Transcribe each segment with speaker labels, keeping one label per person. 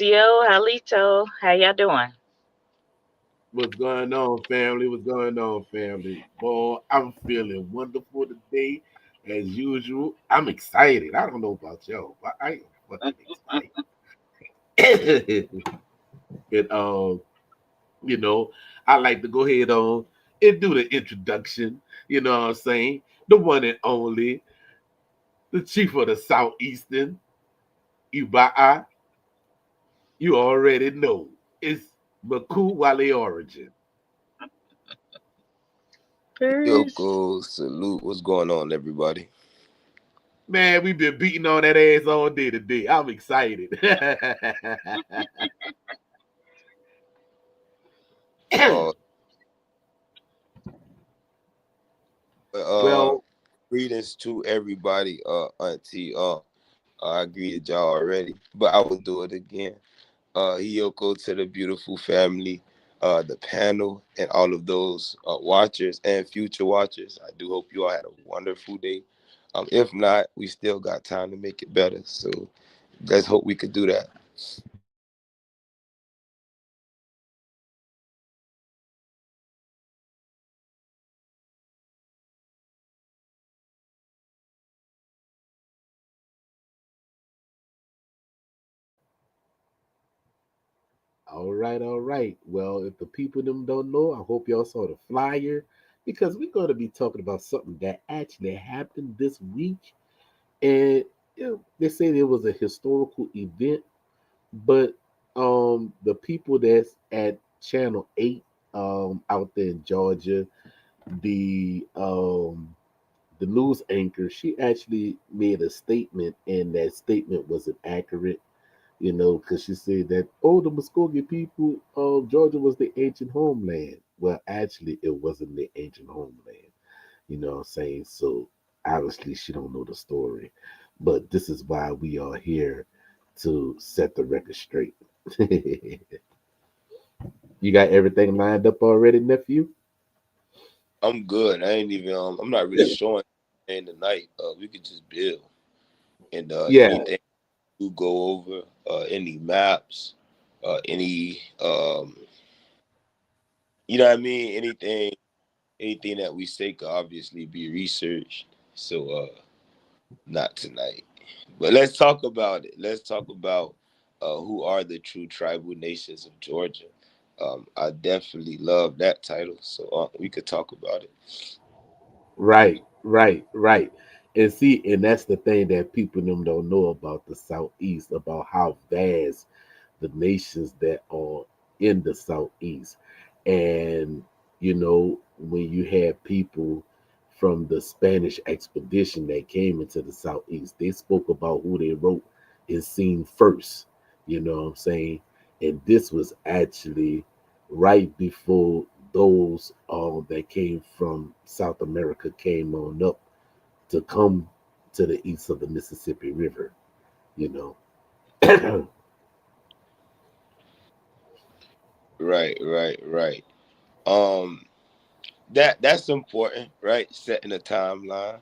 Speaker 1: Tio, Halito, how y'all doing?
Speaker 2: What's going on, family? What's going on, family? Boy, I'm feeling wonderful today, as usual. I'm excited. I don't know about y'all, but I am fucking excited. and you know, I like to go ahead on and do the introduction. You know what I'm saying? The one and only, the chief of the Southeastern, Yvmvse. You already know it's Guale origin.
Speaker 1: Peace.
Speaker 3: Yoko, salute. What's going on, everybody?
Speaker 2: Man, we've been beating on that ass all day today. I'm excited.
Speaker 3: Uh, uh,
Speaker 2: well,
Speaker 3: Greetings to everybody. Auntie, I greeted y'all already, but I will do it again. Yoko to the beautiful family, the panel, and all of those watchers and future watchers. I do hope you all had a wonderful day. If not, we still got time to make it better. So let's hope we could do that.
Speaker 2: all right, all right. Well, if the people them don't know, I hope y'all saw the flyer because we're going to be talking about something that actually happened this week, and they say it was a historical event, but the people that's at Channel 8 out there in Georgia, the news anchor, she actually made a statement, and that statement wasn't accurate. Because she said that, oh, the Muskogee people of Georgia was the ancient homeland. Well, actually, it wasn't the ancient homeland. You know what I'm saying? So obviously, she don't know the story. But this is why we are here to set the record straight. You got everything lined up already, nephew?
Speaker 3: I'm good. I ain't even. I'm not really showing in the night. We could just build and
Speaker 2: Yeah,
Speaker 3: anything you go over, any maps, any you know what I mean. Anything that we say could obviously be researched. So not tonight, but let's talk about it. Let's talk about who are the true tribal nations of Georgia. I definitely love that title, so we could talk about it.
Speaker 2: right, right. And see, and that's the thing that people them don't know about the Southeast, about how vast the nations that are in the Southeast. And, when you have people from the Spanish expedition that came into the Southeast, they spoke about who they wrote and seen first. You know what I'm saying? And this was actually right before those that came from South America came on up to come to the east of the Mississippi River, you know.
Speaker 3: Right. Um, that's important, right? Setting a timeline.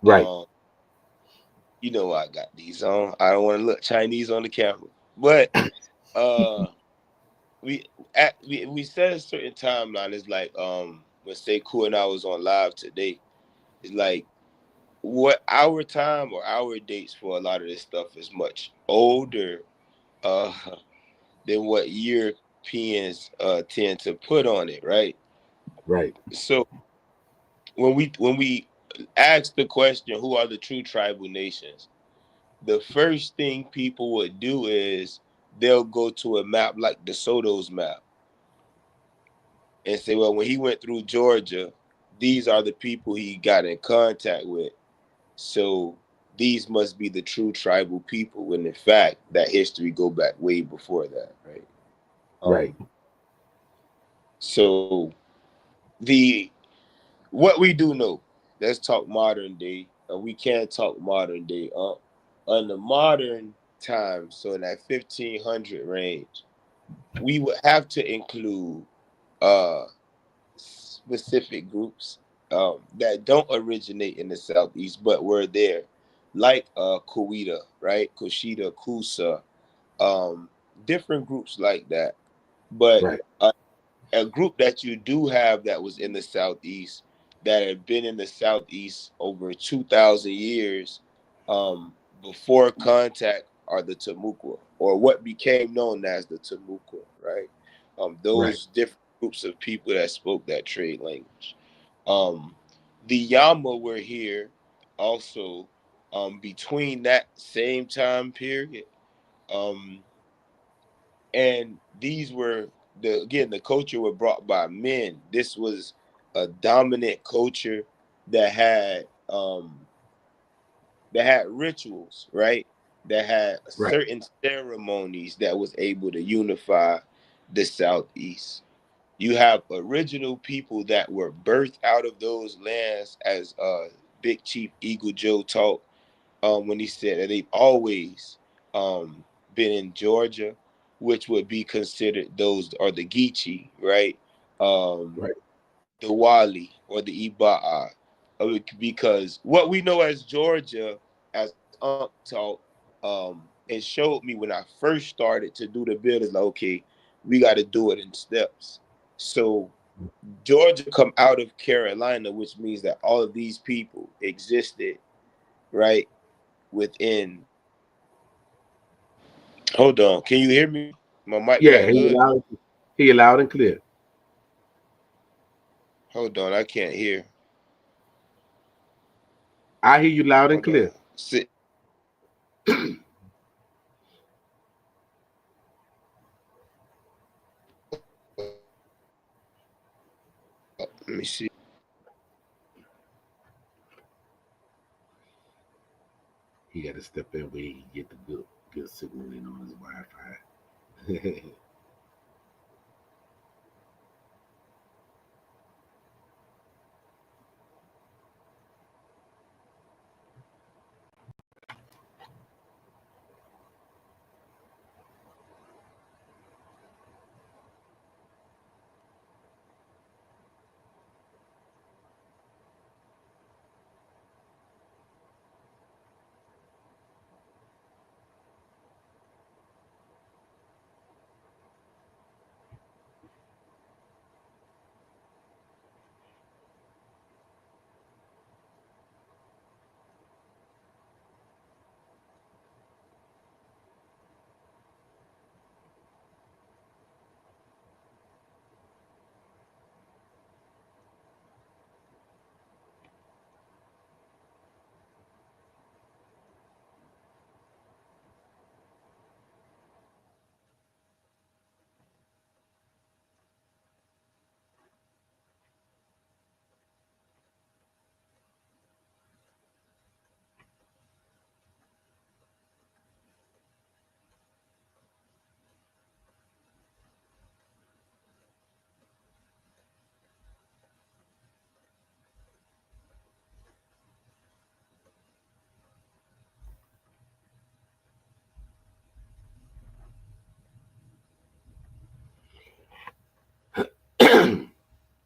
Speaker 2: Right.
Speaker 3: Um, you know I got these on. I don't want to look Chinese on the camera, but uh, we set a certain timeline. It's like when Sekou and I was on live today. It's like what our time or our dates for a lot of this stuff is much older uh than what Europeans tend to put on it, right?
Speaker 2: Right.
Speaker 3: So when we ask the question, who are the true tribal nations? The first thing people would do is they'll go to a map like De Soto's map and say, well, when he went through Georgia, these are the people he got in contact with. So these must be the true tribal people, when in fact that history go back way before that, right?
Speaker 2: Right.
Speaker 3: So the what we do know, let's talk modern day. We can't talk modern day. On the modern time, so in that 1500 range, we would have to include uh specific groups that don't originate in the southeast but were there, like Kuita, right? Kushita, Kusa, um, different groups like that. But
Speaker 2: Right.
Speaker 3: a group that you do have that was in the Southeast, that had been in the Southeast over 2,000 years before contact, are the Timucua, or what became known as the Timucua, right?
Speaker 2: Right.
Speaker 3: Those different groups of people that spoke that trade language. Um, the Yama were here also between that same time period. Um, and these were the culture were brought by men. This was a dominant culture that had rituals, right? That had
Speaker 2: Right.
Speaker 3: certain ceremonies that was able to unify the Southeast. You have original people that were birthed out of those lands, as Big Chief Eagle Joe taught when he said that they've always been in Georgia, which would be considered, those are the Geechee, right?
Speaker 2: Right.
Speaker 3: The Wali or the Iba'a, because what we know as Georgia, as Unc taught, and showed me when I first started to do the build, is like, okay, we got to do it in steps. So Georgia come out of Carolina, which means that all of these people existed, right, within. Hold on, can you hear me? My mic
Speaker 2: Yeah,
Speaker 3: back good?
Speaker 2: hear you loud and clear.
Speaker 3: Hold on, I can't hear.
Speaker 2: I hear you loud and
Speaker 3: Hold on.
Speaker 2: clear.
Speaker 3: Sit. Let me see.
Speaker 2: He got to step in where he can get the good signal in on his Wi-Fi.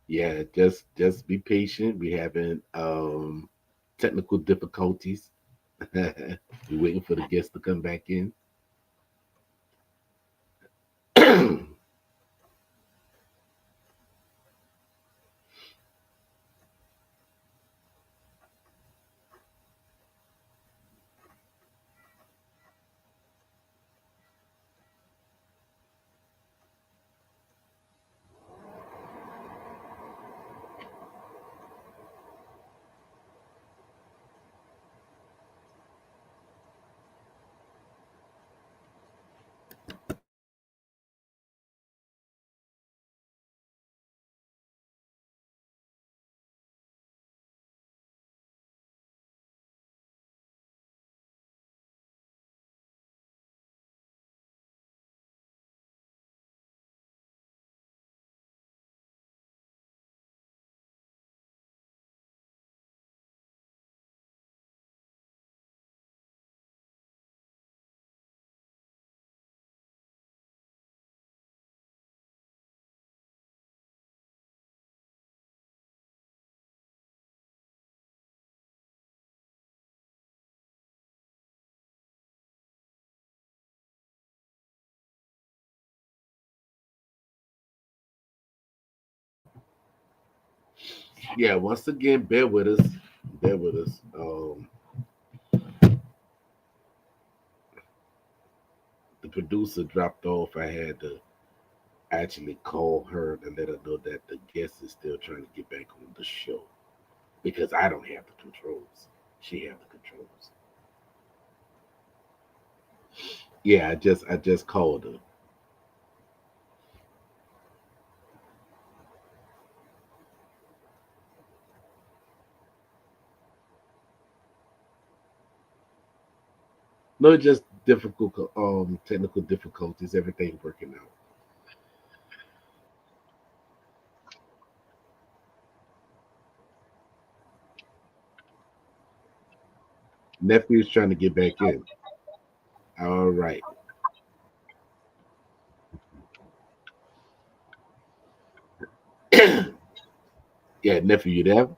Speaker 2: Yeah, just be patient. We having technical difficulties. We're waiting for the guests to come back in. Yeah, once again, bear with us. Bear with us. The producer dropped off. I had to actually call her to let her know that the guest is still trying to get back on the show because I don't have the controls. She have the controls. Yeah, I just called her. No, just difficult technical difficulties. Everything working out. Nephew's trying to get back in. All right. Yeah, nephew, you there?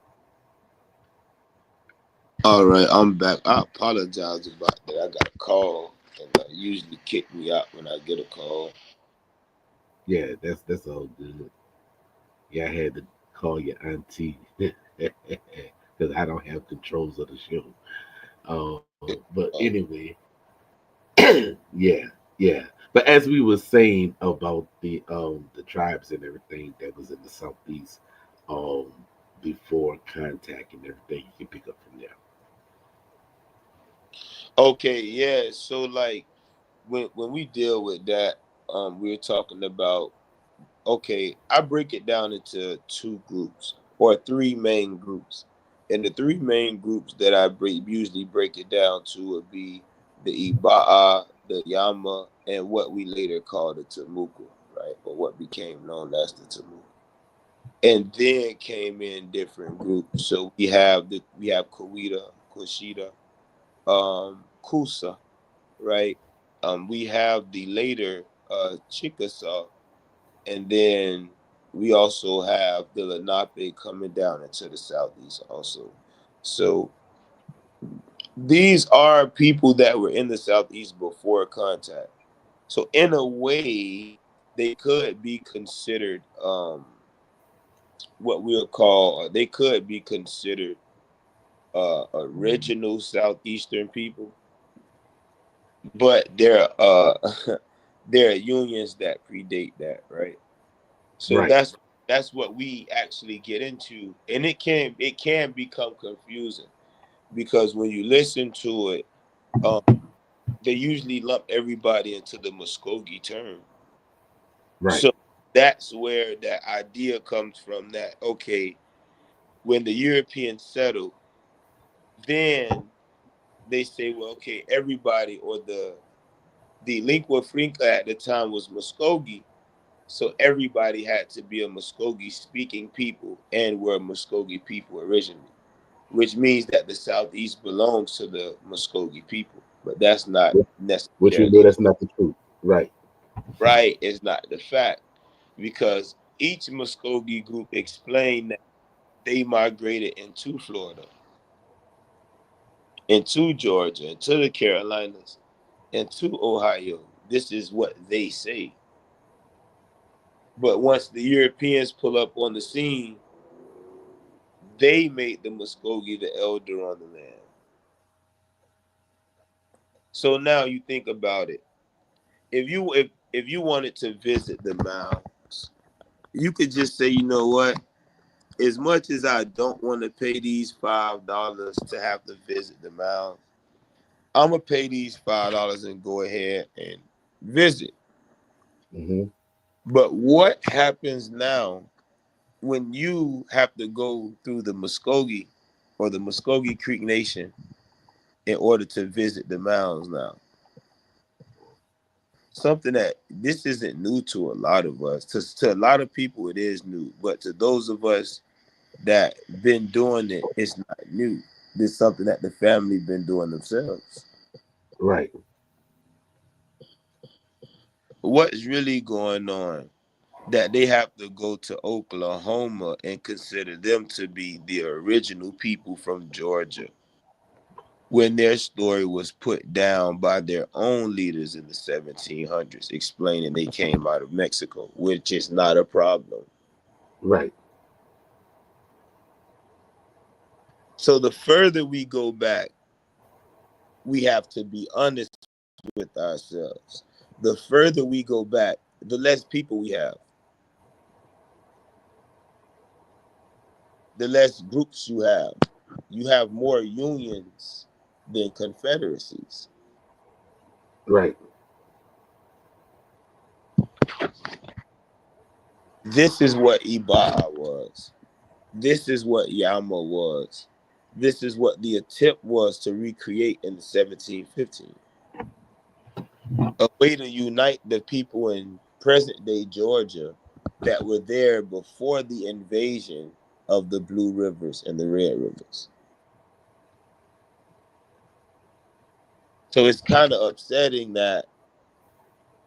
Speaker 3: All right, I'm back. I apologize about that. I got a call, and usually kick me out when I get a call.
Speaker 2: Yeah, that's all good. Yeah, I had to call your auntie because I don't have controls of the show. But
Speaker 3: Um,
Speaker 2: anyway, yeah, yeah. But as we were saying about the tribes and everything that was in the southeast, um, before contact and everything, you can pick up from there.
Speaker 3: okay, yeah. So like when we deal with that, we're talking about okay. I break it down into two groups or three main groups, and the three main groups that usually break it down to would be the Iba'a, the Yama, and what we later called the Temuco, right, or what became known as the Temuco. And then came in different groups. So we have Kawita, Kushida, Kusa, right? We have the later Chickasaw, and then we also have the Lenape coming down into the southeast also. So these are people that were in the southeast before contact. So in a way, they could be considered what we'll call they could be considered original southeastern people, but there there are unions that predate that, right? So
Speaker 2: Right.
Speaker 3: that's what we actually get into, and it can become confusing because when you listen to it, um, they usually lump everybody into the Muskogee term.
Speaker 2: Right.
Speaker 3: So that's where that idea comes from. That okay, when the Europeans settled, then they say, well, okay, everybody or the lingua franca at the time was Muskogee, so everybody had to be a Muskogee speaking people and were Muskogee people originally, which means that the Southeast belongs to the Muskogee people, but that's not
Speaker 2: Which we know
Speaker 3: necessarily
Speaker 2: that's not the truth. Right.
Speaker 3: right. It's not the fact because each Muskogee group explained that they migrated into Florida, into Georgia, into the Carolinas, into Ohio. This is what they say. But once the Europeans pull up on the scene, they made the Muskogee the elder on the land. So now you think about it. If you wanted to visit the mounds, you could just say, you know what? As much as I don't want to pay these $5 to have to visit the mound, I'm gonna pay these $5 and go ahead and visit.
Speaker 2: Hmm.
Speaker 3: But what happens now when you have to go through the Muskogee or the Muskogee Creek Nation in order to visit the mounds now? Something that this isn't new to a lot of us. To a lot of people, it is new. But to those of us that been doing it, it's not new. This is something that the family been doing themselves.
Speaker 2: Right.
Speaker 3: What's really going on? That they have to go to Oklahoma and consider them to be the original people from Georgia when their story was put down by their own leaders in the 1700s, explaining they came out of Mexico, which is not a problem.
Speaker 2: Right.
Speaker 3: So the further we go back, we have to be honest with ourselves. The further we go back, the less people we have. The less groups you have. You have more unions than confederacies.
Speaker 2: Right.
Speaker 3: This is what Iba'a was. This is what Yama was. This is what the attempt was to recreate in 1715. A way to unite the people in present-day Georgia that were there before the invasion of the Blue Rivers and the Red Rivers. So it's kind of upsetting that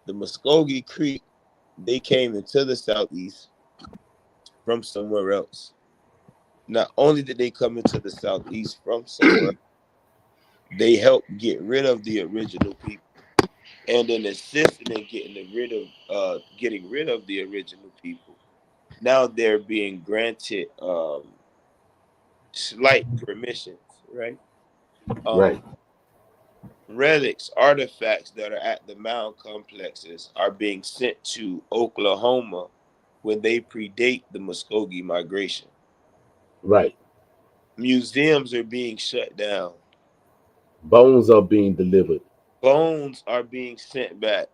Speaker 3: the Muskogee Creek, they came into the Southeast from somewhere else. Not only did they come into the Southeast from somewhere, they helped get rid of the original people. And then assisted in getting rid of the original people. Now they're being granted slight permissions, right?
Speaker 2: Right.
Speaker 3: Relics, artifacts that are at the mound complexes are being sent to Oklahoma when they predate the Muskogee migration.
Speaker 2: Right.
Speaker 3: Museums are being shut down.
Speaker 2: Bones are being delivered.
Speaker 3: Bones are being sent back,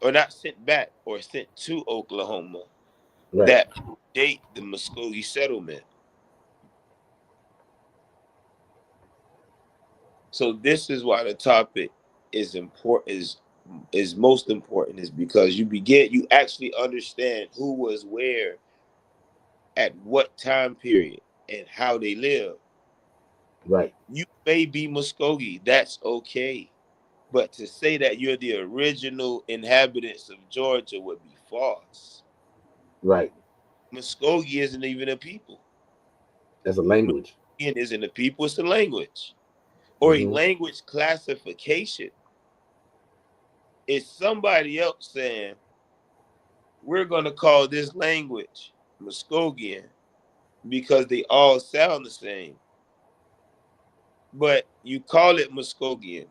Speaker 3: or not sent back, or sent to Oklahoma
Speaker 2: Right.
Speaker 3: that predate the Muskogee settlement. So this is why the topic is important, is most important, is because you actually understand who was where at what time period and how they live.
Speaker 2: Right.
Speaker 3: You may be Muskogee, that's okay. But to say that you're the original inhabitants of Georgia would be false.
Speaker 2: Right.
Speaker 3: Muskogee isn't even a people.
Speaker 2: As a language.
Speaker 3: It isn't a people, it's a language. Or a
Speaker 2: Mm-hmm.
Speaker 3: language classification. It's somebody else saying, we're going to call this language Muskogean because they all sound the same. But you call it Muskogean.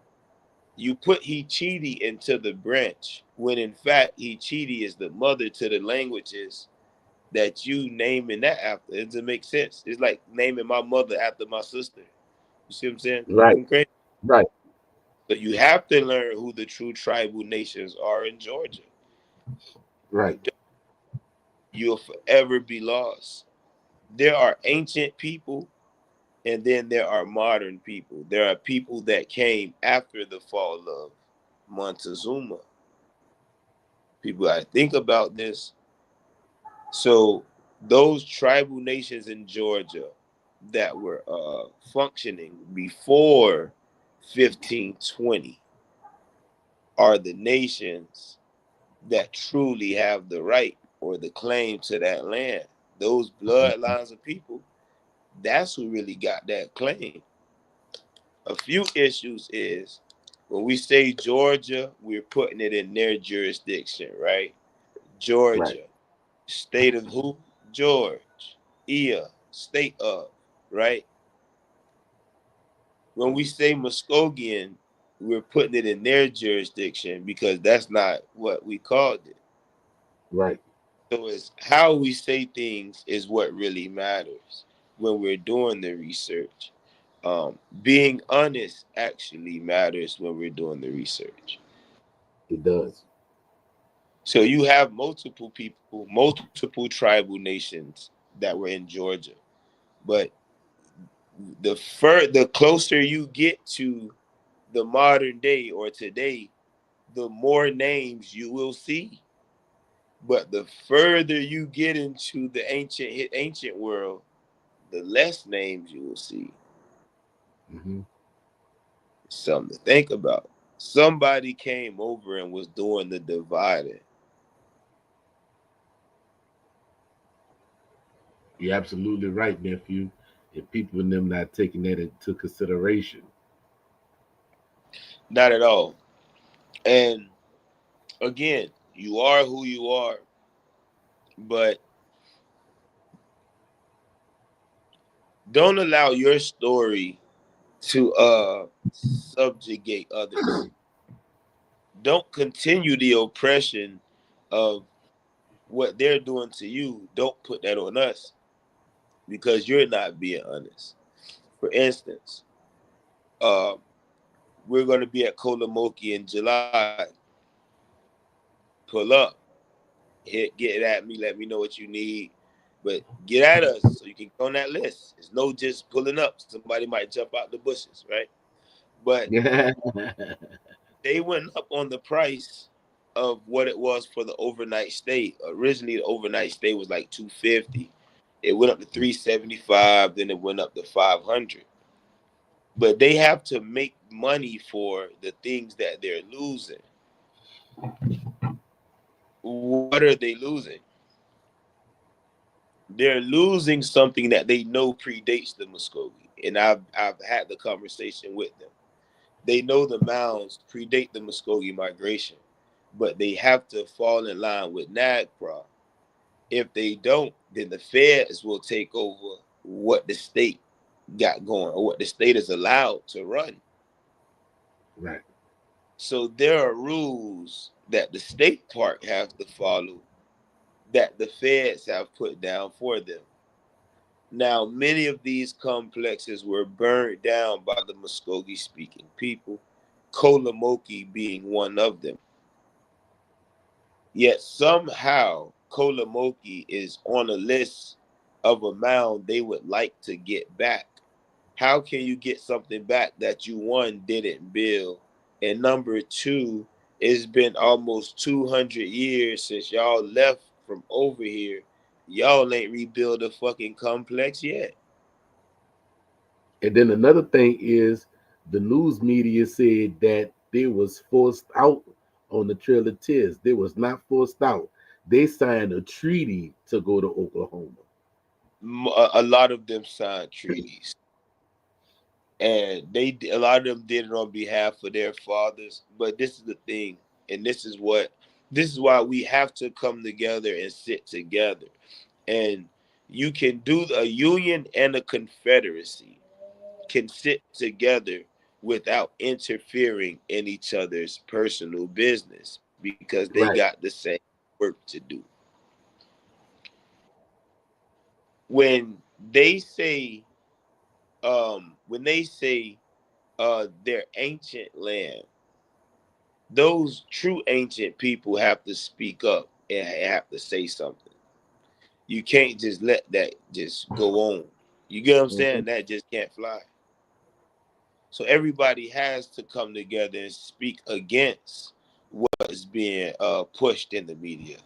Speaker 3: You put Hichiti into the branch when in fact Hichiti is the mother to the languages that you naming that after. It doesn't make sense. It's like naming my mother after my sister. You see what I'm saying?
Speaker 2: Right.
Speaker 3: Okay.
Speaker 2: Right.
Speaker 3: So you have to learn who the true tribal nations are in Georgia.
Speaker 2: Right.
Speaker 3: You'll forever be lost. There are ancient people and then there are modern people. There are people that came after the fall of Montezuma. People gotta think about this. So those tribal nations in Georgia that were functioning before 1520 are the nations that truly have the right or the claim to that land. Those bloodlines of people, that's who really got that claim. A few issues is when we say Georgia, we're putting it in their jurisdiction, right?
Speaker 2: Right.
Speaker 3: Georgia, state of who? George. Ia, state of, right? When we say Muskogean, we're putting it in their jurisdiction because that's not what we called it.
Speaker 2: Right.
Speaker 3: So it's how we say things is what really matters when we're doing the research. Being honest actually matters when we're doing the research.
Speaker 2: It does.
Speaker 3: So you have multiple people, multiple tribal nations that were in Georgia, but the closer you get to the modern day or today, the more names you will see. But the further you get into the ancient world, the less names you will see.
Speaker 2: Mm-hmm.
Speaker 3: Something to think about. Somebody came over and was doing the dividing.
Speaker 2: You're absolutely right, nephew. And people in them not taking that into consideration.
Speaker 3: Not at all. And again, you are who you are, but Don't allow your story to subjugate others. Don't continue the oppression of what they're doing to you. Don't put that on us because you're not being honest. For instance, we're going to be at Kolamoki in July. Pull up, get at me, let me know what you need, but get at us so you can get on that list. It's no just pulling up. Somebody might jump out the bushes, right? But they went up on the price of what it was for the overnight stay. Originally, the overnight stay was like $250. It went up to $375. Then it went up to $500. But they have to make money for the things that they're losing. What are they losing? They're losing something that they know predates the Muskogee. And I've had the conversation with them. They know the mounds predate the Muskogee migration, but they have to fall in line with NAGPRA. If they don't, then the feds will take over what the state got going or what the state is allowed to run.
Speaker 2: Right.
Speaker 3: So there are rules that the state park have to follow that the feds have put down for them. Now, many of these complexes were burned down by the Muskogee-speaking people, Kolamoki being one of them. Yet somehow Kolamoki is on a list of a mound they would like to get back. How can you get something back that you, one, didn't build, and number two, it's been almost 200 years since y'all left from over here. Y'all ain't rebuilt a fucking complex yet.
Speaker 2: And then another thing is the news media said that they was forced out on the Trail of Tears. They was not forced out. They signed a treaty to go to Oklahoma.
Speaker 3: A lot of them signed treaties, and a lot of them did it on behalf of their fathers. But this is the thing, and this is why we have to come together and sit together. And you can do a union and a confederacy can sit together without interfering in each other's personal business because they
Speaker 2: Right.
Speaker 3: got the same work to do. When they say their ancient land, those true ancient people have to speak up and have to say something. You can't just let that just go on. You get what I'm saying? That just can't fly. So everybody has to come together and speak against what's being pushed in the media.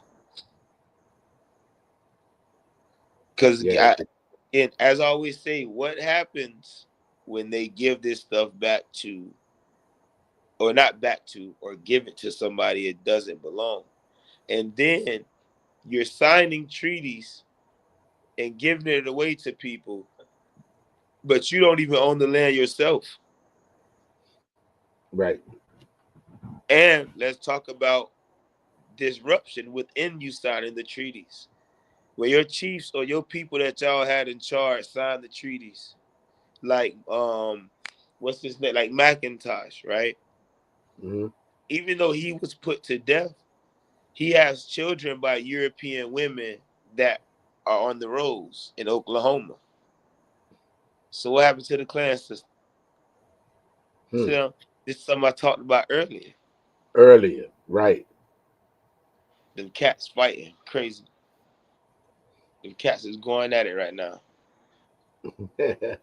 Speaker 3: Because
Speaker 2: Yeah.
Speaker 3: and as I always say, what happens when they give this stuff back to, or not back to, or give it to somebody it doesn't belong? And then you're signing treaties and giving it away to people, but you don't even own the land yourself.
Speaker 2: Right.
Speaker 3: And let's talk about disruption within you signing the treaties, where your chiefs or your people that y'all had in charge signed the treaties. Like what's his name? Like McIntosh, right?
Speaker 2: Mm-hmm.
Speaker 3: Even though he was put to death, he has children by European women that are on the rolls in Oklahoma. So what happened to the clan system? So this is something I talked about earlier.
Speaker 2: Earlier. Right.
Speaker 3: Them cats fighting crazy. Them cats is going at it right now. Them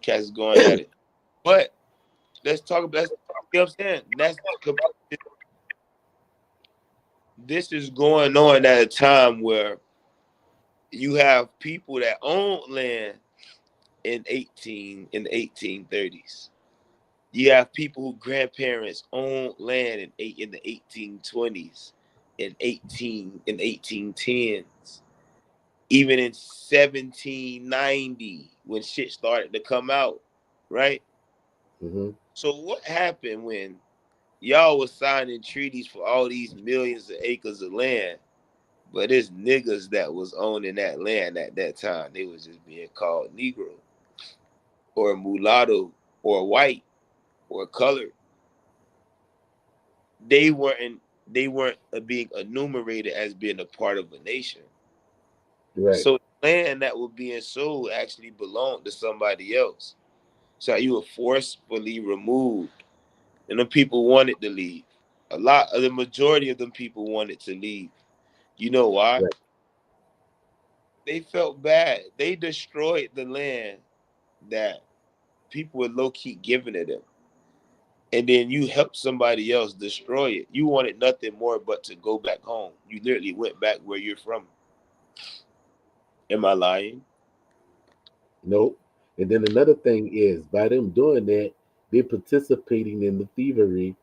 Speaker 3: cats is going at it. But let's talk about, you know what I'm saying? This is going on at a time where you have people that own land in the 1830s. You have people who grandparents owned land in the 1820s, in 1810s, even in 1790 when shit started to come out, right?
Speaker 2: Mm-hmm.
Speaker 3: So what happened when y'all was signing treaties for all these millions of acres of land, But it's niggas that was owning that land at that time. They was just being called Negro or mulatto or white or colored. They weren't being enumerated as being a part of a nation.
Speaker 2: Right.
Speaker 3: So the land that was being sold actually belonged to somebody else. So you were forcefully removed. And the people wanted to leave. The majority of them people wanted to leave. You know why?
Speaker 2: Right.
Speaker 3: They felt bad. They destroyed the land that people were low-key giving to them. And then you helped somebody else destroy it. You wanted nothing more but to go back home. You literally went back where you're from. Am I lying?
Speaker 2: Nope. And then another thing is, by them doing that, they're participating in the thievery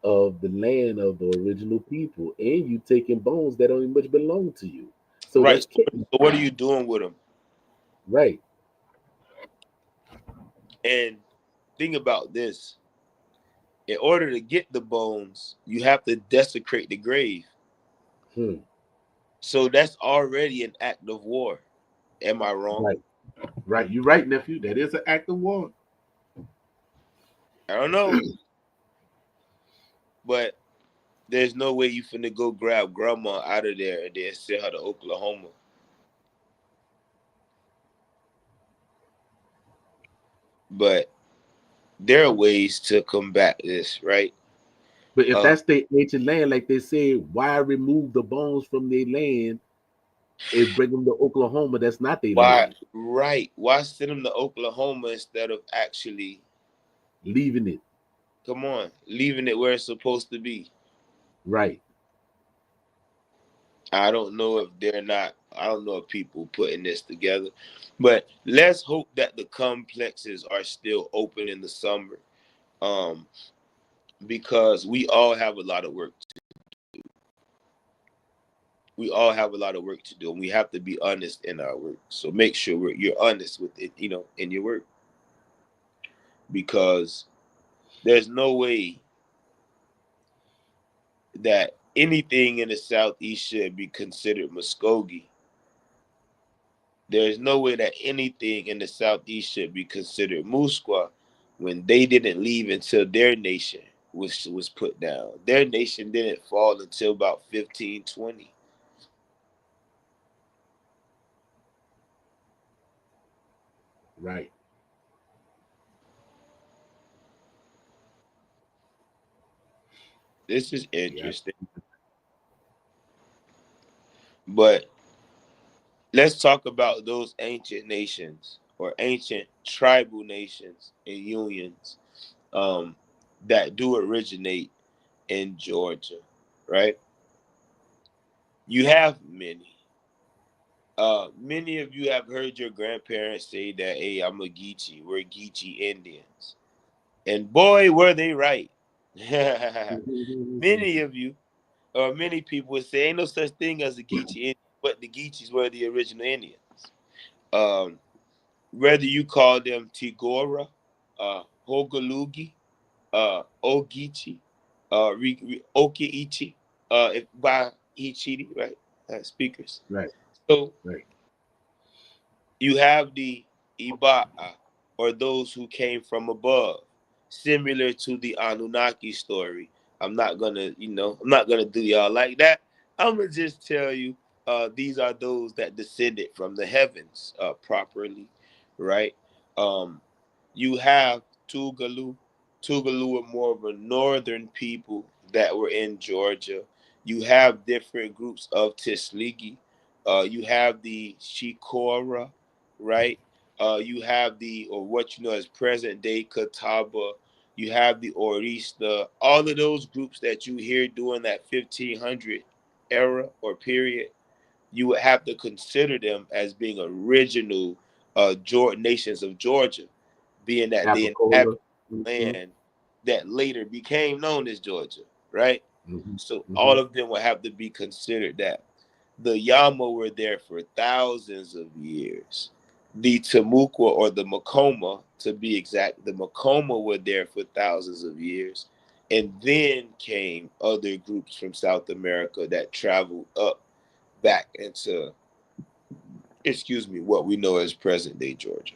Speaker 2: of the land of the original people, and you taking bones that don't even much belong to you. So
Speaker 3: Right.
Speaker 2: that's
Speaker 3: So what are you doing with them?
Speaker 2: right.
Speaker 3: And think about this. In order to get the bones, you have to desecrate the grave. So that's already an act of war. Am I wrong?
Speaker 2: Right. Right. You're right, nephew. That is an act of war.
Speaker 3: I don't know. But there's no way you finna go grab grandma out of there and then send her to Oklahoma. But there are ways to combat this, right?
Speaker 2: But if that's their ancient land, like they said, why remove the bones from their land and bring them to Oklahoma? That's not their land.
Speaker 3: Right. Why send them to Oklahoma instead of actually
Speaker 2: Leaving it.
Speaker 3: leaving it where it's supposed to be?
Speaker 2: Right.
Speaker 3: I don't know if people putting this together, but let's hope that the complexes are still open in the summer, because we all have a lot of work to do. We all have a lot of work to do, and we have to be honest in our work. So make sure you're honest with it, in your work, because there's no way that anything in the Southeast should be considered Muskogee. There's no way that anything in the Southeast should be considered Musqua when they didn't leave until their nation was put down. Their nation didn't fall until about 1520.
Speaker 2: Right.
Speaker 3: This is
Speaker 2: Yeah.
Speaker 3: interesting. But let's talk about those ancient nations or ancient tribal nations and unions that do originate in Georgia, right? You have many. Many of you have heard your grandparents say that, hey, I'm a Geechee. We're Geechee Indians. And boy, were they right. Many of you, or many people would say, ain't no such thing as a Geechee Indian, but the Geechees were the original Indians. Whether you call them Tigora, Hogalugi, Ogeechee, Okeichi, by Ichiri, right? Speakers.
Speaker 2: Right.
Speaker 3: So
Speaker 2: Right.
Speaker 3: you have the Iba'a, or those who came from above, similar to the Anunnaki story. I'm not gonna do y'all like that. I'm gonna just tell you, these are those that descended from the heavens, properly, right? You have Tugalu. Tugalu were more of a northern people that were in Georgia. You have different groups of Tisligi. You have the Shikora, right? You have or what you know as present day Catawba. You have the Orista. All of those groups that you hear during that 1500 era or period, you would have to consider them as being original nations of Georgia, being that they inhabit
Speaker 2: Apicola.
Speaker 3: land that later became known as Georgia, right?
Speaker 2: Mm-hmm.
Speaker 3: So
Speaker 2: Mm-hmm.
Speaker 3: all of them would have to be considered that. The Yama were there for thousands of years. The Timucua, or the Makoma, to be exact, the Makoma were there for thousands of years. And then came other groups from South America that traveled up back into, what we know as present day Georgia.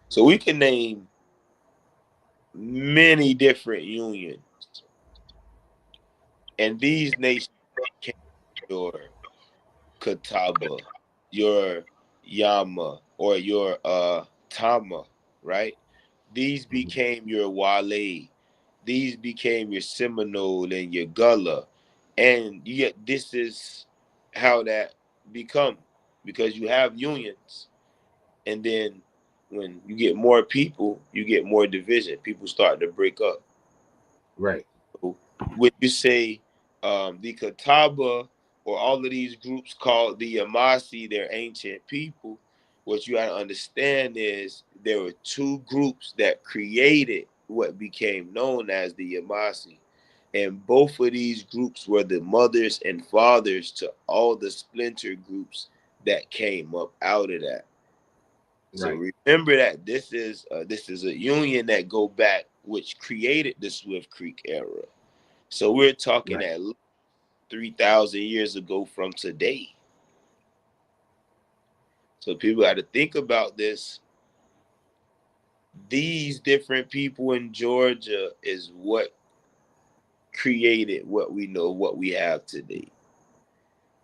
Speaker 3: So we can name many different unions, and these nations came your ChitoPa, your Yama, or your Tama, right? These became your Guale. These became your Seminole and your Gullah. And yet this is how that become, because you have unions, and then when you get more people, you get more division. People start to break up.
Speaker 2: Right.
Speaker 3: So when you say the Catawba or all of these groups called the Yvmvse, they're ancient people, what you got to understand is there were two groups that created what became known as the Yvmvse. And both of these groups were the mothers and fathers to all the splinter groups that came up out of that. So
Speaker 2: Right.
Speaker 3: remember that this is a union that go back, which created the Swift Creek era. So we're talking
Speaker 2: Right.
Speaker 3: at least 3,000 years ago from today. So people got to think about this. These different people in Georgia is what created what we know, what we have today.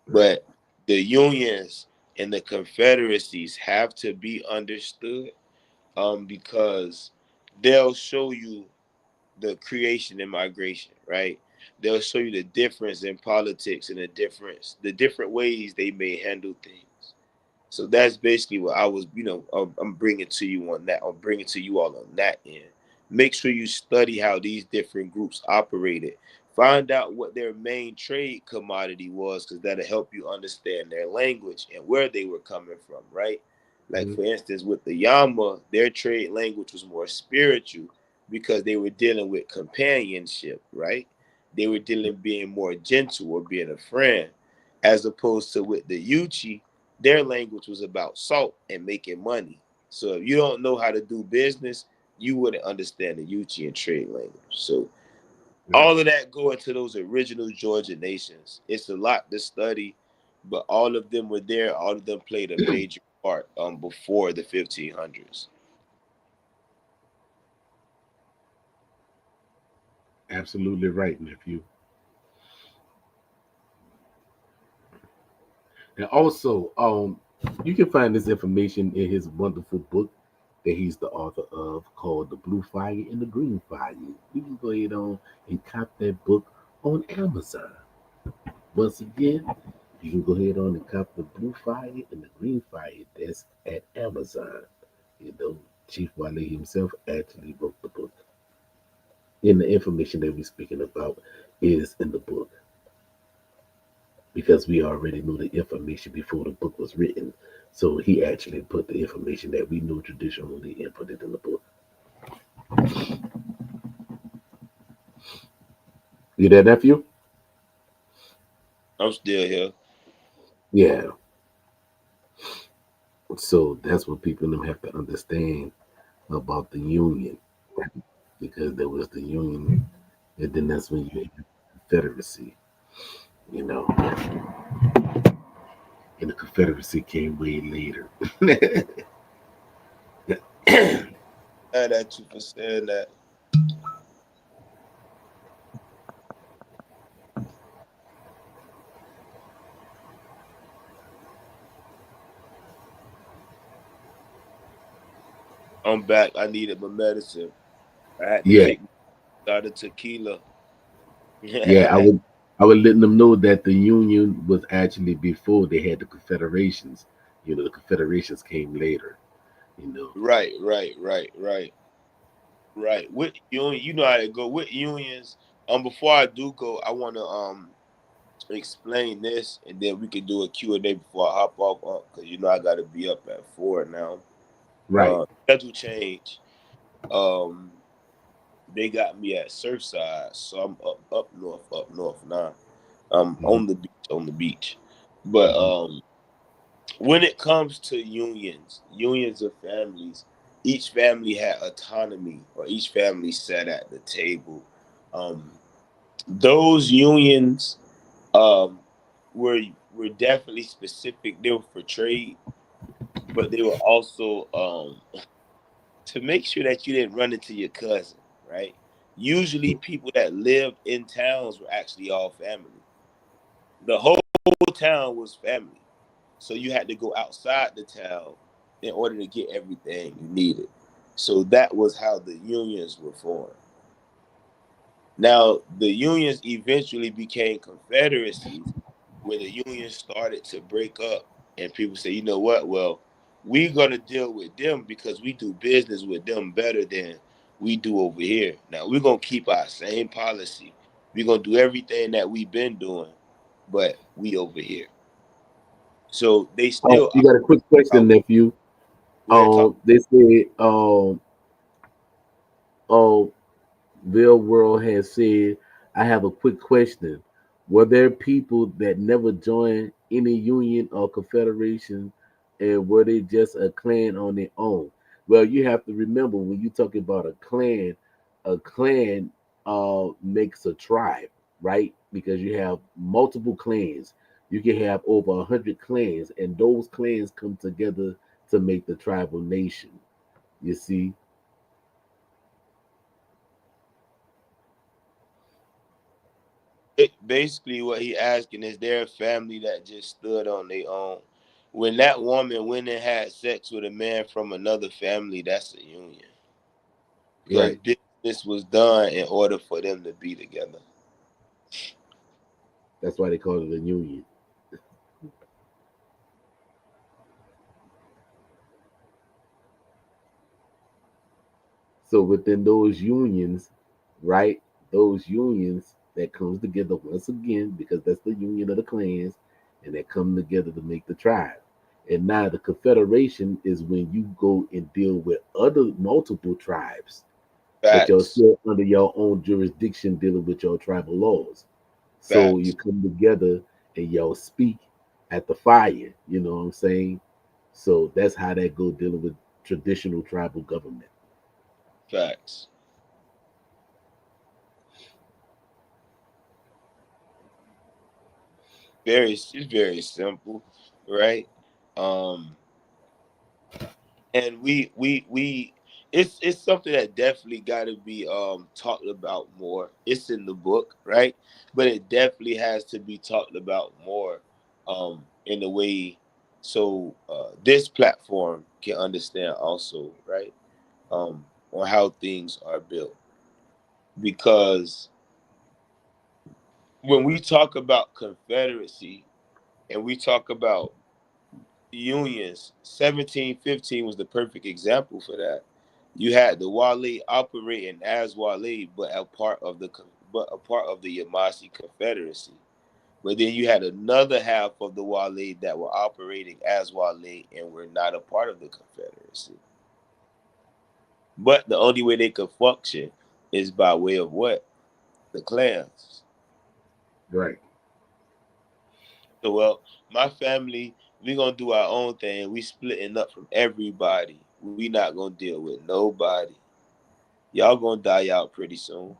Speaker 2: Right.
Speaker 3: But the unions and the confederacies have to be understood, because they'll show you the creation and migration, right? They'll show you the difference in politics and the different ways they may handle things. So that's basically what I was, I'm bringing to you on that. I'm bringing to you all on that end. Make sure you study how these different groups operated. Find out what their main trade commodity was, because that'll help you understand their language and where they were coming from, right? Like, for instance, with the Yama, their trade language was more spiritual because they were dealing with companionship, right? They were dealing being more gentle or being a friend, as opposed to with the Yuchi, their language was about salt and making money. So if you don't know how to do business, you wouldn't understand the Yuchi and trade language. So all of that go into those original Georgia nations. It's a lot to study, but all of them were there. All of them played a major part before the 1500s.
Speaker 2: Absolutely right, nephew. And also, you can find this information in his wonderful book that he's the author of, called The Blue Fire and the Green Fire. You can go ahead on and cop that book on Amazon. Once again, you can go ahead on and cop The Blue Fire and the Green Fire. That's at Amazon. You know, Chief Wale himself actually wrote the book. And the information that we're speaking about is in the book, because we already knew the information before the book was written. So he actually put the information that we knew traditionally and put it in the book. You there, nephew?
Speaker 3: I'm still here.
Speaker 2: Yeah. So that's what people them have to understand about the union, because there was the union, and then that's when you had the Confederacy, you know, and the Confederacy came way later.
Speaker 3: Mad at you for saying that. I'm back. I needed my medicine. I had to
Speaker 2: Yeah,
Speaker 3: take out of tequila.
Speaker 2: yeah, I would letting them know that the Union was actually before they had the Confederations. You know, the Confederations came later. You know,
Speaker 3: Right, right, right, right. Right. With union, you know how to go with unions. Before I do go, I want to explain this, and then we can do a Q&A before I hop off, because I got to be up at 4 now.
Speaker 2: right?
Speaker 3: Schedule change. Um, they got me at Surfside, so I'm up north now.
Speaker 2: Hmm.
Speaker 3: On the beach. But
Speaker 2: Hmm.
Speaker 3: when it comes to unions of families, each family had autonomy, or each family sat at the table. Um, those unions um, were were definitely specific. They were for trade, but they were also to make sure that you didn't run into your cousin, right? Usually people that lived in towns were actually all family. The whole town was family. So you had to go outside the town in order to get everything you needed. So that was how the unions were formed. Now, the unions eventually became confederacies where the unions started to break up and people say, you know what? Well, we're going to deal with them because we do business with them better than we do over here. Now, we're going to keep our same policy. We're going to do everything that we've been doing, but we over here. So they still
Speaker 2: You got a quick question, nephew. They said, Real World has said, I have a quick question. Were there people that never joined any union or confederation, and were they just a clan on their own? Well, you have to remember when you talk about a clan makes a tribe, right? Because you have multiple clans. You can have over 100 clans, and those clans come together to make the tribal nation. You see,
Speaker 3: basically what he asking is there a family that just stood on their own. When that woman went and had sex with a man from another family, that's a union. Because
Speaker 2: right?
Speaker 3: business was done in order for them to be together.
Speaker 2: That's why they call it a union. So within those unions, right? Those unions that comes together once again because that's the union of the clans, and they come together to make the tribe. And now the confederation is when you go and deal with other multiple tribes, but you're
Speaker 3: Facts.
Speaker 2: still under your own jurisdiction dealing with your tribal laws. So you
Speaker 3: Facts.
Speaker 2: come together and y'all speak at the fire. You know what I'm saying? So that's how that go dealing with traditional tribal government.
Speaker 3: Facts. It's very simple, right? Um and we it's something that definitely got to be talked about more. It's in the book, right? But it definitely has to be talked about more in a way so this platform can understand also, right? On how things are built, because when we talk about confederacy and we talk about unions, 1715 was the perfect example for that. You had the Wale operating as Wale, but a part of the Yvmvse Confederacy. But then you had another half of the Wale that were operating as Wale and were not a part of the Confederacy. But the only way they could function is by way of what? The clans.
Speaker 2: Right.
Speaker 3: So, well, my family, we gonna do our own thing. We splitting up from everybody. We not gonna deal with nobody. Y'all gonna die out pretty soon.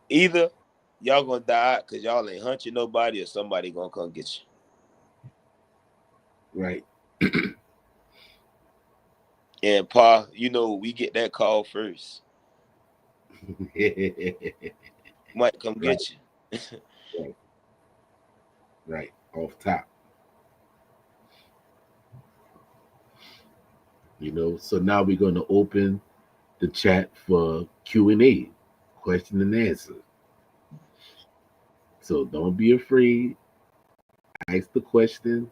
Speaker 3: Either y'all gonna die out because y'all ain't hunting nobody, or somebody gonna come get you.
Speaker 2: Right.
Speaker 3: And Pa, you know we get that call first. Might come
Speaker 2: right.
Speaker 3: get you.
Speaker 2: Right. Right. Off top. So now we're going to open the chat for Q&A, question and answer. So don't be afraid. Ask the question.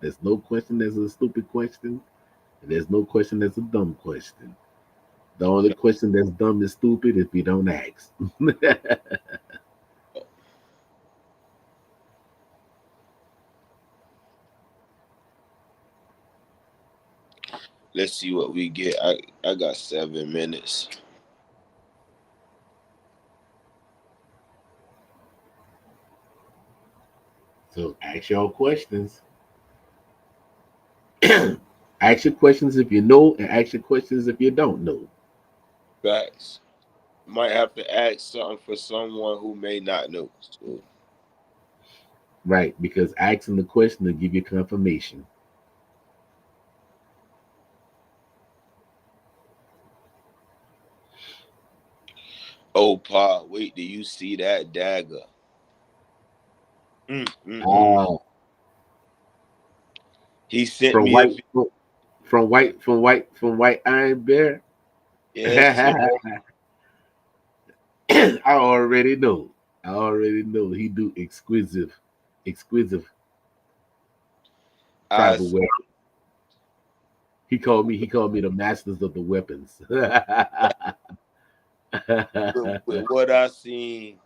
Speaker 2: There's no question that's a stupid question, and there's no question that's a dumb question. The only question that's dumb and stupid if you don't ask.
Speaker 3: Let's see what we get. I got 7 minutes.
Speaker 2: So ask y'all questions. Ask your questions if you know, and ask your questions if you don't know.
Speaker 3: Facts. Might have to ask something for someone who may not know. So,
Speaker 2: Right, because asking the question to give you confirmation.
Speaker 3: Oh, Pa, wait, do you see that dagger? Mm, mm, mm.
Speaker 2: Ah,
Speaker 3: He sent
Speaker 2: from
Speaker 3: me a
Speaker 2: white,
Speaker 3: video.
Speaker 2: from white Iron Bear.
Speaker 3: Yes, sir.
Speaker 2: I already know. I already know he do exquisite
Speaker 3: I
Speaker 2: tribal weapons. He called me the masters of the weapons.
Speaker 3: with what I seen,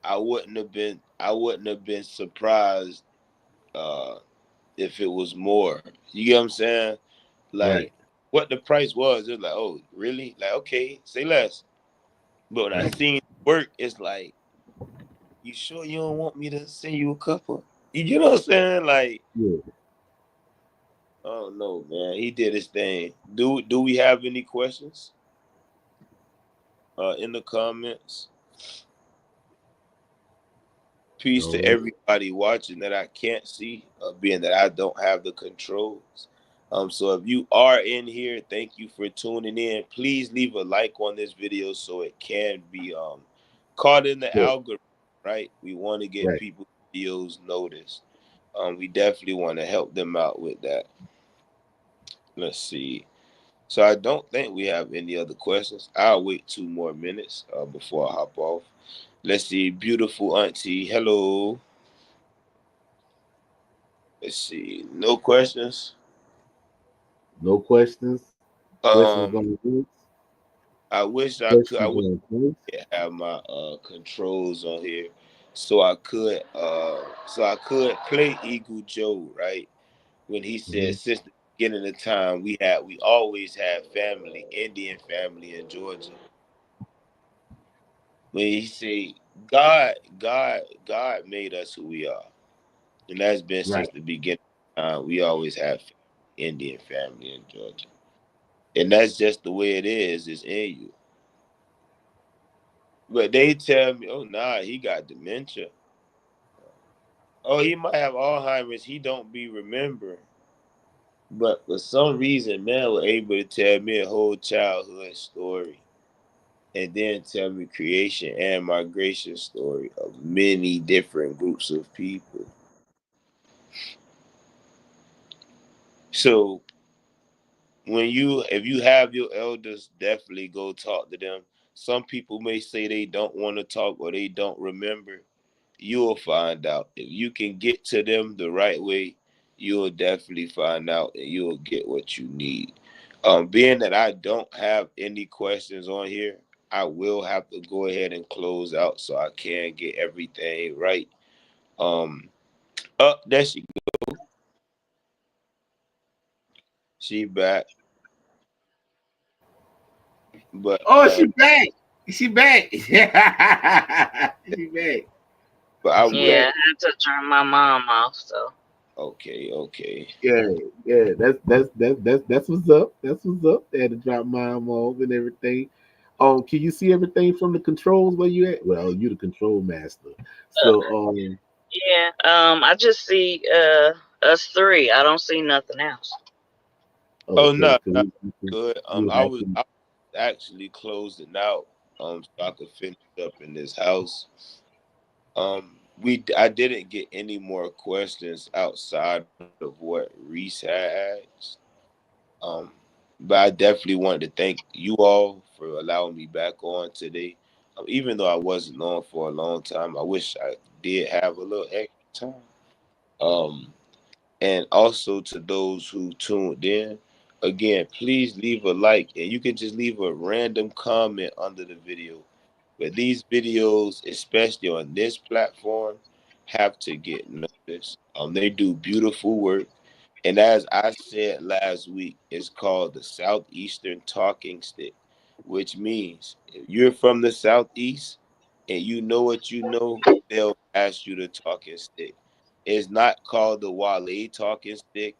Speaker 3: I wouldn't have been surprised uh if it was more. You get what I'm saying? Like
Speaker 2: Right,
Speaker 3: what the price was, it was like, oh, really? Like, okay, say less. But when I
Speaker 2: right.
Speaker 3: seen work, it's like, you sure you don't want me to send you a couple? You know what I'm saying? Like,
Speaker 2: Yeah.
Speaker 3: oh no, man, he did his thing. Do we have any questions in the comments? Peace to
Speaker 2: No,
Speaker 3: everybody watching that I can't see, being that I don't have the controls. So if you are in here, thank you for tuning in. Please leave a like on this video so it can be caught in the
Speaker 2: yeah,
Speaker 3: algorithm. Right? We want to get
Speaker 2: right.
Speaker 3: people's videos noticed. We definitely want to help them out with that. Let's see. So I don't think we have any other questions. I'll wait 2 more minutes before I hop off. Let's see. Beautiful auntie. Hello. Let's see. No questions.
Speaker 2: No questions. Questions
Speaker 3: Um,
Speaker 2: on the list.
Speaker 3: I wish I could. I
Speaker 2: Questions
Speaker 3: wish
Speaker 2: on the list.
Speaker 3: I could have my controls on here, so I could play Eagle Joe, right? When he said,
Speaker 2: Mhm.
Speaker 3: since the beginning of time, we always had family, Indian family in Georgia. When he say God made us who we are, and that's been
Speaker 2: Right,
Speaker 3: since the beginning of time. We always have Indian family in Georgia. And that's just the way it is. It's in you. But they tell me, oh nah, he got dementia. Oh, he might have Alzheimer's. He don't be remembering. But for some reason, man was able to tell me a whole childhood story, and then tell me creation and migration story of many different groups of people. So if you have your elders, definitely go talk to them. Some people may say they don't want to talk or they don't remember. You'll find out. If you can get to them the right way, you'll definitely find out and you'll get what you need. Being that I don't have any questions on here, I will have to go ahead and close out so I can get everything right. Um, there she go. She back, but
Speaker 2: oh, she back. She back. She back.
Speaker 3: I
Speaker 2: She
Speaker 3: will.
Speaker 2: back.
Speaker 1: Yeah, I had to turn my mom off. So
Speaker 3: Okay, okay.
Speaker 2: Yeah, yeah. That's what's up. That's what's up. They had to drop mine off and everything. Can you see everything from the controls where you at? Well, you the control master.
Speaker 1: uh,
Speaker 2: So
Speaker 1: yeah, I just see us three. I don't see nothing else.
Speaker 3: Oh
Speaker 2: okay,
Speaker 3: no,
Speaker 2: so
Speaker 3: no, good.
Speaker 2: we would
Speaker 3: I
Speaker 2: have
Speaker 3: was
Speaker 2: to
Speaker 3: I was actually closing out so I could finish up in this house. I didn't get any more questions outside of what Reese had asked. Um, but I definitely wanted to thank you all for allowing me back on today. Even though I wasn't on for a long time, I wish I did have a little extra time. Um, And also to those who tuned in, again, please leave a like and you can just leave a random comment under the video. But these videos, especially on this platform, have to get noticed. They do beautiful work. And as I said last week, it's called the Southeastern Talking Stick, which means if you're from the Southeast and you know what you know, they'll ask you the talking stick. It's not called the Wale talking stick.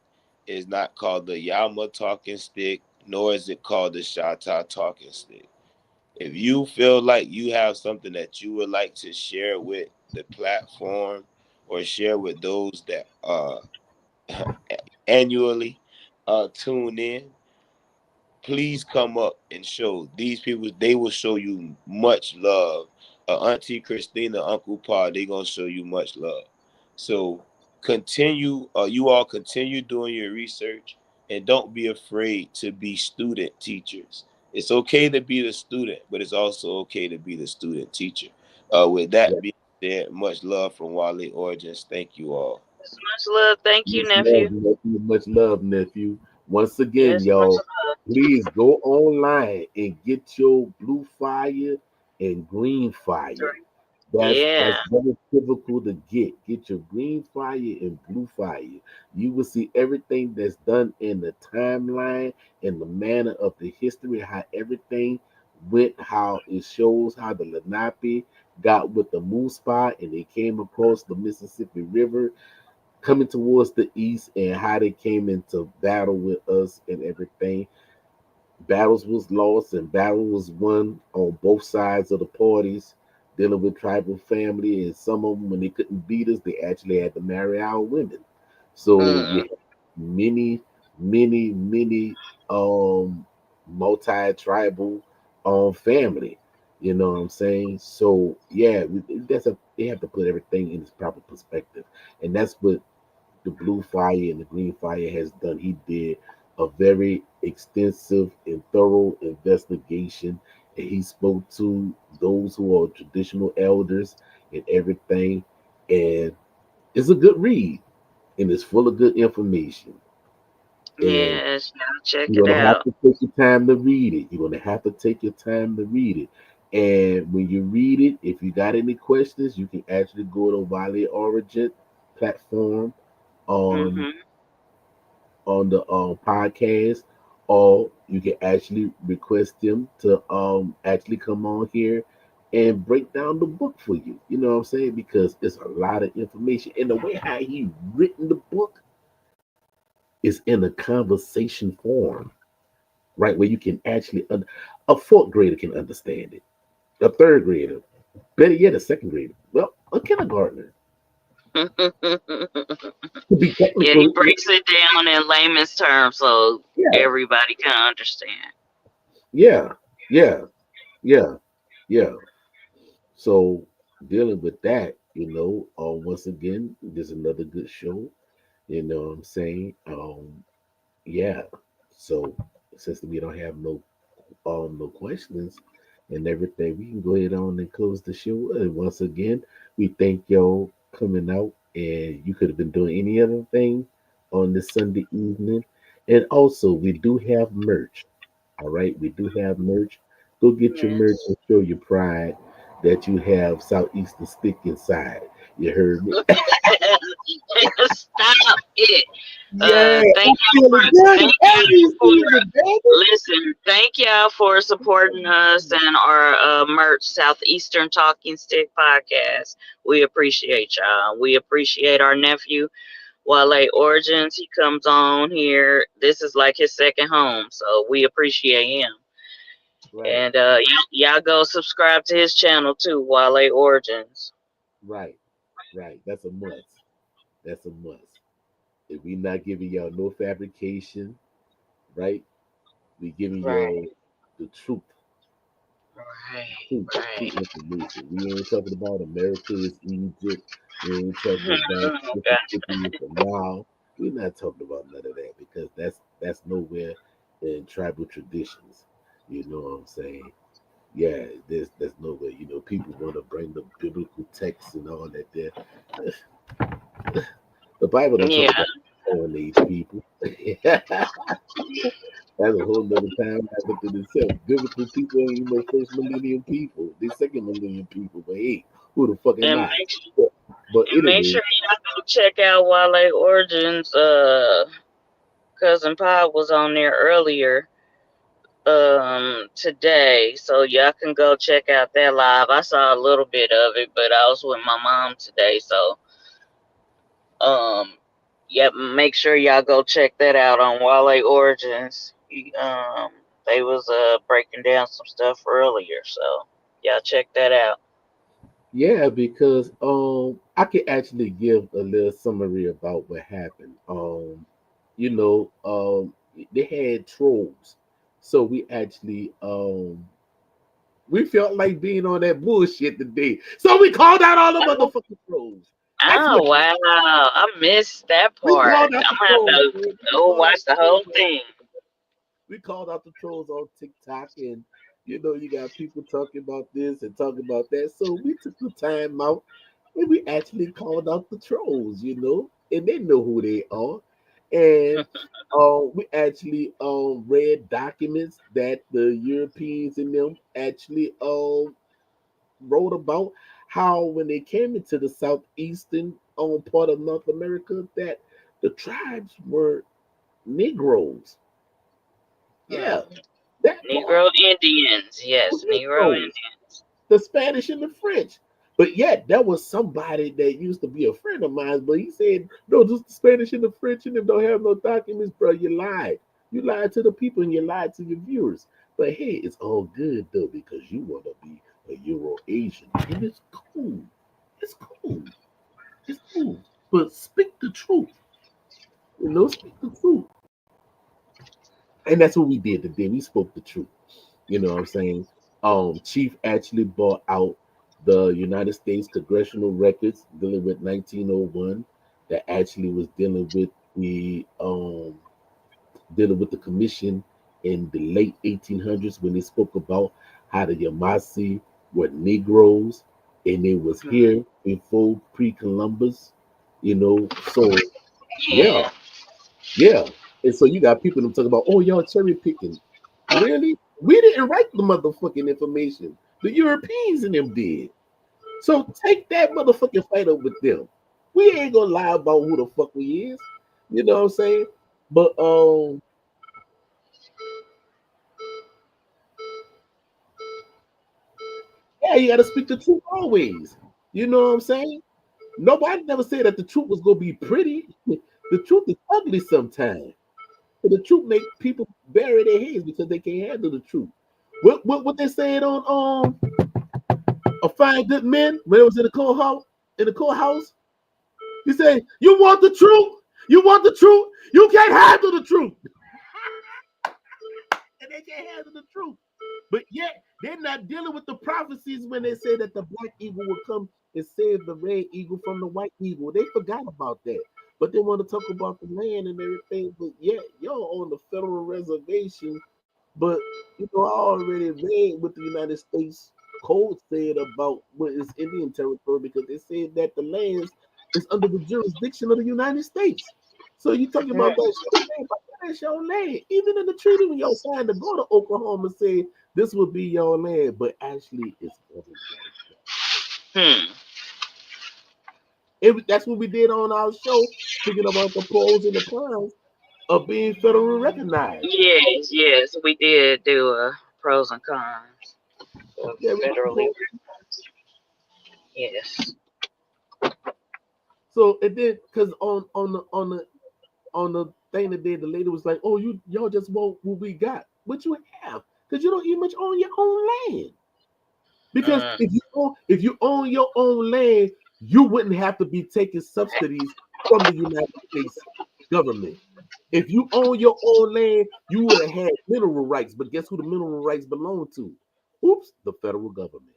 Speaker 3: It's not called the Yama talking stick, nor is it called the Shata talking stick. If you feel like you have something that you would like to share with the platform or share with those that annually tune in. Please come up and show these people. They will show you much love. Auntie Christina, Uncle Pa, they gonna show you much love. So continue. You all continue doing your research, and don't be afraid to be student teachers. It's okay to be the student, but it's also okay to be the student teacher. With that being said, much love from Wale Origins. Thank you all.
Speaker 1: Much love. Thank you,
Speaker 2: Much love,
Speaker 1: nephew.
Speaker 2: nephew. Much love, nephew. Once again,
Speaker 1: Yes, much
Speaker 2: y'all,
Speaker 1: love.
Speaker 2: please go online and get your blue fire and green fire. That's
Speaker 1: Yeah.
Speaker 2: very typical to get. Get your green fire and blue fire. You will see everything that's done in the timeline, in the manner of the history, how everything went, how it shows how the Lenape got with the moose spot and they came across the Mississippi River coming towards the east and how they came into battle with us and everything. Battles was lost and battle was won on both sides of the parties, dealing with tribal family, and some of them when they couldn't beat us, they actually had to marry our women. So you
Speaker 1: Mm,
Speaker 2: have many, many multi-tribal family. You know what I'm saying? So yeah, they have to put everything in its proper perspective, and that's what the blue fire and the green fire has done. He did a very extensive and thorough investigation, and he spoke to those who are traditional elders and everything. And it's a good read, and it's full of good information. And
Speaker 1: yes, y'all check
Speaker 2: you're
Speaker 1: it
Speaker 2: gonna have
Speaker 1: out.
Speaker 2: to take your time to read it. You're gonna have to take your time to read it. And when you read it, if you got any questions, you can actually go to Valley Origin platform on
Speaker 1: Mm-hmm.
Speaker 2: the podcast, or you can actually request them to actually come on here and break down the book for you. You know what I'm saying? Because it's a lot of information. And the way how he written the book is in a conversation form, right? Where you can actually a fourth grader can understand it, a third grader, better yet, a second grader. Well, a kindergartner. To be
Speaker 1: Yeah, he
Speaker 2: technical,
Speaker 1: breaks it down in layman's terms so
Speaker 2: yeah,
Speaker 1: everybody can understand.
Speaker 2: yeah, yeah, yeah, yeah. So dealing with that, once again, there's another good show. You know what I'm saying? Yeah. So since we don't have no questions and everything, we can go ahead on and close the show. And once again, we thank y'all coming out. And you could have been doing any other thing on this Sunday evening. And also, we do have merch. All right, we do have merch. Go get your merch
Speaker 1: Yes.
Speaker 2: and show your pride that you have Southeastern Stick inside. You heard me?
Speaker 1: Stop it.
Speaker 2: Yeah,
Speaker 1: Thank
Speaker 2: I'm
Speaker 1: y'all
Speaker 2: feeling
Speaker 1: for
Speaker 2: good.
Speaker 1: thank
Speaker 2: It's
Speaker 1: y'all
Speaker 2: Aries
Speaker 1: for
Speaker 2: season, baby.
Speaker 1: listen. Thank y'all for supporting us and our merch Southeastern Talking Stick Podcast. We appreciate y'all. We appreciate our nephew Wale Origins. He comes on here. This is like his second home, so we appreciate him.
Speaker 2: Right,
Speaker 1: And y'all go subscribe to his channel too, Wale Origins.
Speaker 2: right, right. That's a must. That's a must. If we not giving y'all no fabrication, right? We giving
Speaker 1: Right,
Speaker 2: y'all the truth,
Speaker 1: right,
Speaker 2: true
Speaker 1: right.
Speaker 2: information. We ain't talking about America is Egypt. We ain't talking about
Speaker 1: Gotcha.
Speaker 2: Mississippi is the Nile. We're not talking about none of that because that's nowhere in tribal traditions. You know what I'm saying? Yeah, there's nowhere. People want to bring the biblical texts and all that there. The Bible don't talk
Speaker 1: Yeah.
Speaker 2: about Stone Age people. That's a whole nother time I looked at itself. Biblical people ain't first millennium people. They second millennium people. But hey, who the fuck am
Speaker 1: And
Speaker 2: I? But
Speaker 1: make
Speaker 2: anyway,
Speaker 1: sure y'all go check out Wale Origins. Cousin Pop was on there earlier today, so y'all can go check out that live. I saw a little bit of it, but I was with my mom today, so um yeah, make sure y'all go check that out on Wale Origins. They was breaking down some stuff earlier, so y'all check that out.
Speaker 2: Yeah, because I can actually give a little summary about what happened. You know, they had trolls, so we felt like being on that bullshit today. So we called out all the
Speaker 1: Oh,
Speaker 2: motherfucking trolls. That's
Speaker 1: oh
Speaker 2: what
Speaker 1: wow. I missed that
Speaker 2: we
Speaker 1: part.
Speaker 2: called out
Speaker 1: I'm
Speaker 2: the
Speaker 1: gonna
Speaker 2: trolls,
Speaker 1: have to
Speaker 2: man.
Speaker 1: go watch the whole thing.
Speaker 2: We called out the trolls on TikTok, and you got people talking about this and talking about that. So we took the time out and we actually called out the trolls, and they know who they are. And we actually read documents that the Europeans and them actually wrote about how when they came into the southeastern part of North America that the tribes were Negroes. Yeah,
Speaker 1: Hmm.
Speaker 2: that part
Speaker 1: Negro Indians.
Speaker 2: was
Speaker 1: Yes, Negro
Speaker 2: Negroes,
Speaker 1: Indians.
Speaker 2: the Spanish and the French. But yet, there was somebody that used to be a friend of mine, but he said, no, just the Spanish and the French and them don't have no documents, bro. You lied. You lied to the people and you lied to your viewers. But hey, it's all good though, because you want to be a Euro Asian. And it's cool. It's cool. It's cool. But speak the truth. Speak the truth. And that's what we did today. We spoke the truth. You know what I'm saying? Chief actually bought out the United States congressional records dealing with 1901 that actually was dealing with the commission in the late 1800s when they spoke about how the Yvmvse were Negroes and they was
Speaker 1: Hmm.
Speaker 2: here before pre-Columbus, so yeah,
Speaker 1: Yeah.
Speaker 2: yeah. And so you got people that talk about, oh, y'all cherry picking. Really? We didn't write the motherfucking information. The Europeans and them did. So take that motherfucking fight up with them. We ain't gonna lie about who the fuck we is. You know what I'm saying? But yeah, you gotta speak the truth always. You know what I'm saying? Nobody never said that the truth was gonna be pretty. The truth is ugly sometimes. And the truth make people bury their heads because they can't handle the truth. What they said on a fine good man when it was in the courthouse? He said, "You want the truth? You want the truth? You can't handle the truth." And they can't handle the truth. But yet they're not dealing with the prophecies when they say that the black eagle will come and save the red eagle from the white eagle. They forgot about that. But they want to talk about the land and everything. But yet y'all on the federal reservation. But I already read what the United States Code said about what is Indian territory because they said that the lands is under the jurisdiction of the United States. So you talking about
Speaker 1: Hmm.
Speaker 2: that show land, but that's your land. Even in the treaty when y'all signed to go to Oklahoma say this would be your land, but actually it's governed right
Speaker 1: Hmm.
Speaker 2: there. That's what we did on our show, speaking about the pros and the cons of being federally recognized.
Speaker 1: Yes, yes, we did do pros and cons of
Speaker 2: Yeah, we did the
Speaker 1: federally.
Speaker 2: pros.
Speaker 1: Yes.
Speaker 2: So and then because on the thing that did, the lady was like, "Oh, y'all just want what we got, what you have, because you don't even much own your own land. Because
Speaker 1: Mm.
Speaker 2: if you own your own land, you wouldn't have to be taking subsidies from the United States government. If you own your own land, you would have had mineral rights. But guess who the mineral rights belong to? Oops, the federal government.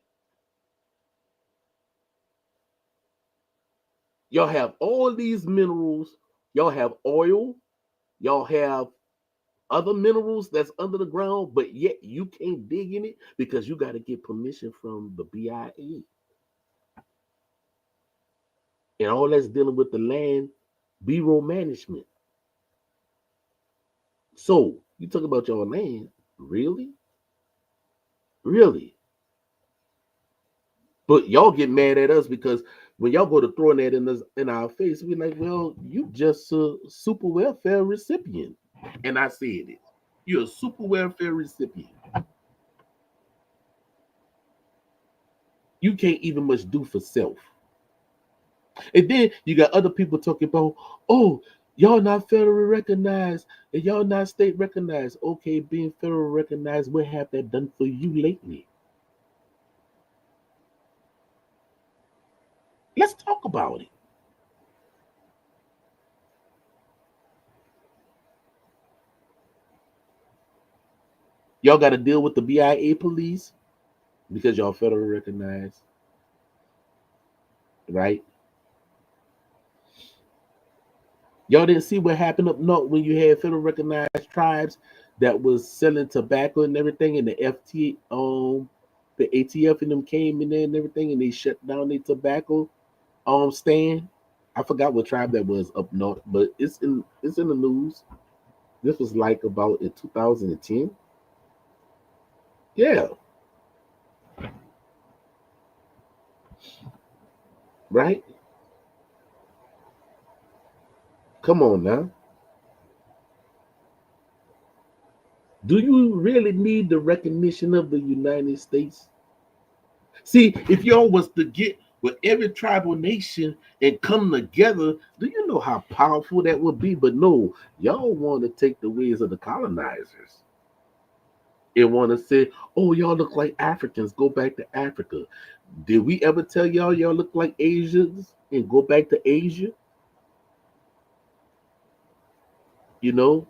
Speaker 2: Y'all have all these minerals. Y'all have oil. Y'all have other minerals that's under the ground, but yet you can't dig in it because you got to get permission from the BIA. And all that's dealing with the land bureau management. So you talk about your land, really? Really? But y'all get mad at us because when y'all go to throwing that in our face, we like, well, you just a super welfare recipient. And I said it. You're a super welfare recipient. You can't even much do for self. And then you got other people talking about, oh, y'all not federally recognized and y'all not state recognized. Okay, being federally recognized, what have that done for you lately? Let's talk about it. Y'all got to deal with the BIA police because y'all federal recognized, right? Y'all didn't see what happened up north when you had federal recognized tribes that was selling tobacco and everything, and the ATF and them came in there and everything, and they shut down their tobacco stand. I forgot what tribe that was up north, but it's in the news. This was like about in 2010. Yeah, right. Come on now. Do you really need the recognition of the United States? See, if y'all was to get with every tribal nation and come together, do you know how powerful that would be? But no, y'all want to take the ways of the colonizers and want to say, oh, y'all look like Africans, go back to Africa. Did we ever tell y'all look like Asians and go back to Asia? You know,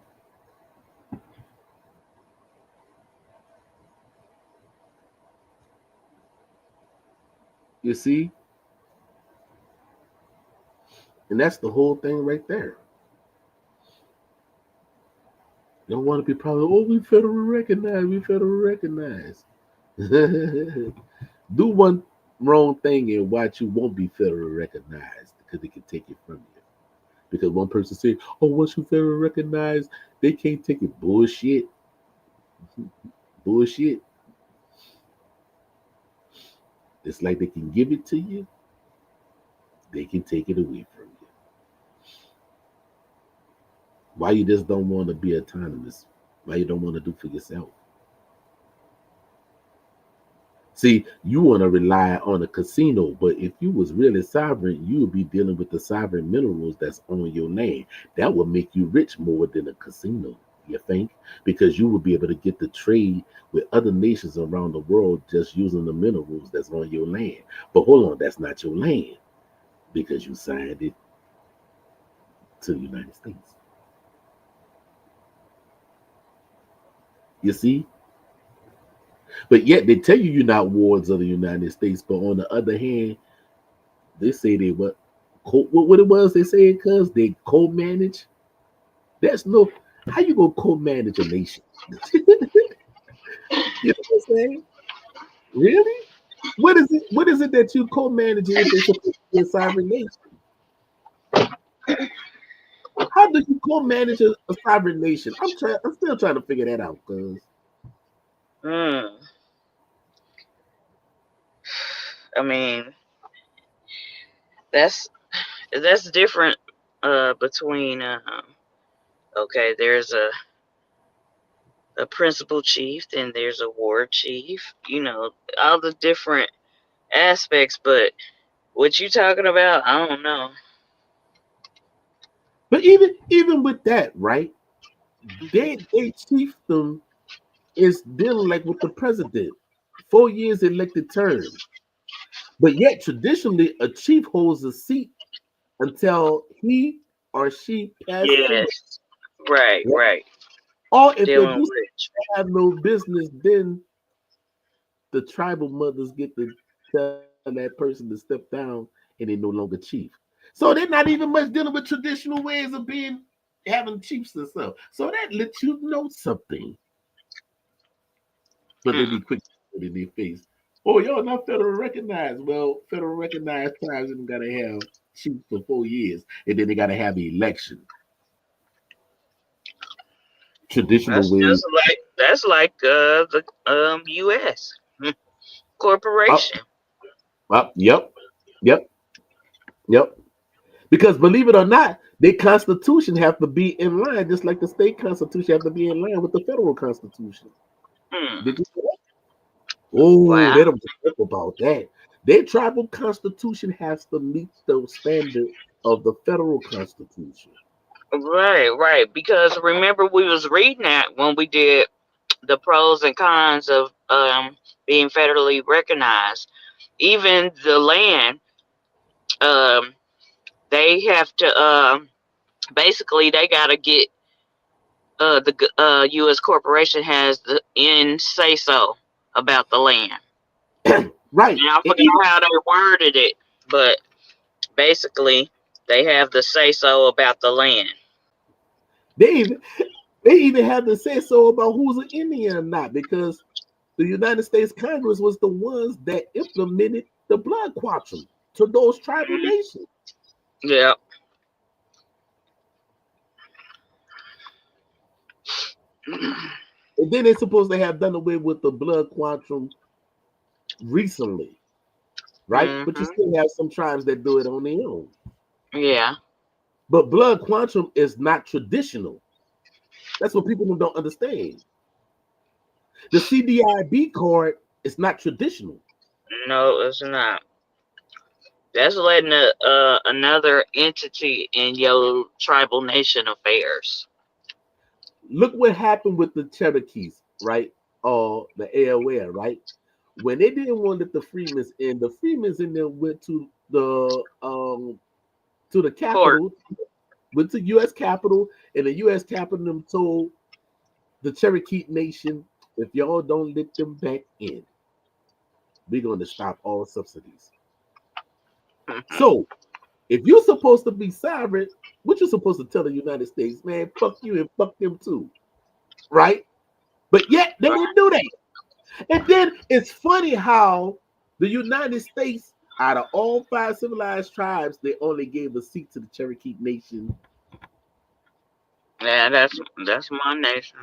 Speaker 2: you see? And that's the whole thing right there. You don't want to be proud of, oh, we federal recognized, we federal recognized. Do one wrong thing and watch you won't be federally recognized because they can take it from you. Because one person said, oh, once you federally recognized, they can't take it. Bullshit. Bullshit. It's like they can give it to you, they can take it away from you. Why you just don't want to be autonomous? Why you don't want to do for yourself? See, you want to rely on a casino, but if you was really sovereign, you would be dealing with the sovereign minerals that's on your land. That would make you rich more than a casino, you think? Because you would be able to get the trade with other nations around the world just using the minerals that's on your land. But hold on, that's not your land because you signed it to the United States. You see? But yet they tell you you're not wards of the United States, but on the other hand, they say they what it was they said because they co-manage. There's no how you gonna co-manage a nation. You know what I'm saying? Really? What is it? What is it that you co-managing if it's supposed to be a sovereign nation? How do you co-manage a sovereign nation? I'm still trying to figure that out, cause
Speaker 1: I mean, that's different between okay, there's a principal chief, then there's a ward chief, you know, all the different aspects, but what you talking about, I don't know.
Speaker 2: but even with that, right? They chiefdom is dealing like with the president, 4 years elected term. But yet traditionally a chief holds a seat until he or she passes away.
Speaker 1: Yes. Right,
Speaker 2: Right?
Speaker 1: right.
Speaker 2: Or if they
Speaker 1: Dealing
Speaker 2: do
Speaker 1: with
Speaker 2: have no business, then the tribal mothers get to tell that person to step down and they're no longer chief. So they're not even much dealing with traditional ways of being having chiefs and stuff. So that lets you know something. But they be quick to put it in their face. Oh, y'all not federal recognized. Well, federal recognized tribes even gotta have chiefs for 4 years, and then they gotta have an election. Traditional
Speaker 1: that's
Speaker 2: ways.
Speaker 1: just like the US
Speaker 2: Up,
Speaker 1: corporation.
Speaker 2: up, yep, yep, yep. Because believe it or not, their constitution have to be in line, just like the state constitution have to be in line with the federal constitution.
Speaker 1: Hmm.
Speaker 2: Did you know that? Oh,
Speaker 1: Wow.
Speaker 2: they don't talk about that. Their tribal constitution has to meet the standard of the federal constitution.
Speaker 1: Right, right. Because remember we was reading that when we did the pros and cons of being federally recognized. Even the land they have to basically they gotta get the U.S. corporation has the in say so about the land.
Speaker 2: Right.
Speaker 1: And I forget how they worded it, but basically they have the say so about the land.
Speaker 2: They even have to say so about who's an Indian or not, because the United States Congress was the ones that implemented the blood quantum to those tribal nations.
Speaker 1: Yeah.
Speaker 2: And then they're supposed to have done away with the blood quantum recently, right? But you still have some tribes that do it on their own.
Speaker 1: Yeah.
Speaker 2: But blood quantum is not traditional. That's what people don't understand. The CDIB card is not traditional.
Speaker 1: No, it's not. That's letting another entity in your tribal nation affairs.
Speaker 2: Look what happened with the Cherokees, right? Or the AOL, right? When they didn't want to let the Freemans in, the Freemans in there went to the
Speaker 1: Court.
Speaker 2: Capitol, went to U.S. Capitol, and the U.S. Capitol them told the Cherokee Nation, if y'all don't let them back in, we're going to stop all subsidies. So, if you're supposed to be sovereign, what you're supposed to tell the United States, man, fuck you and fuck them too, right? But yet they didn't do that. And then it's funny how the United States, out of all 5 civilized tribes, they only gave a seat to the Cherokee Nation.
Speaker 1: Yeah, that's my nation.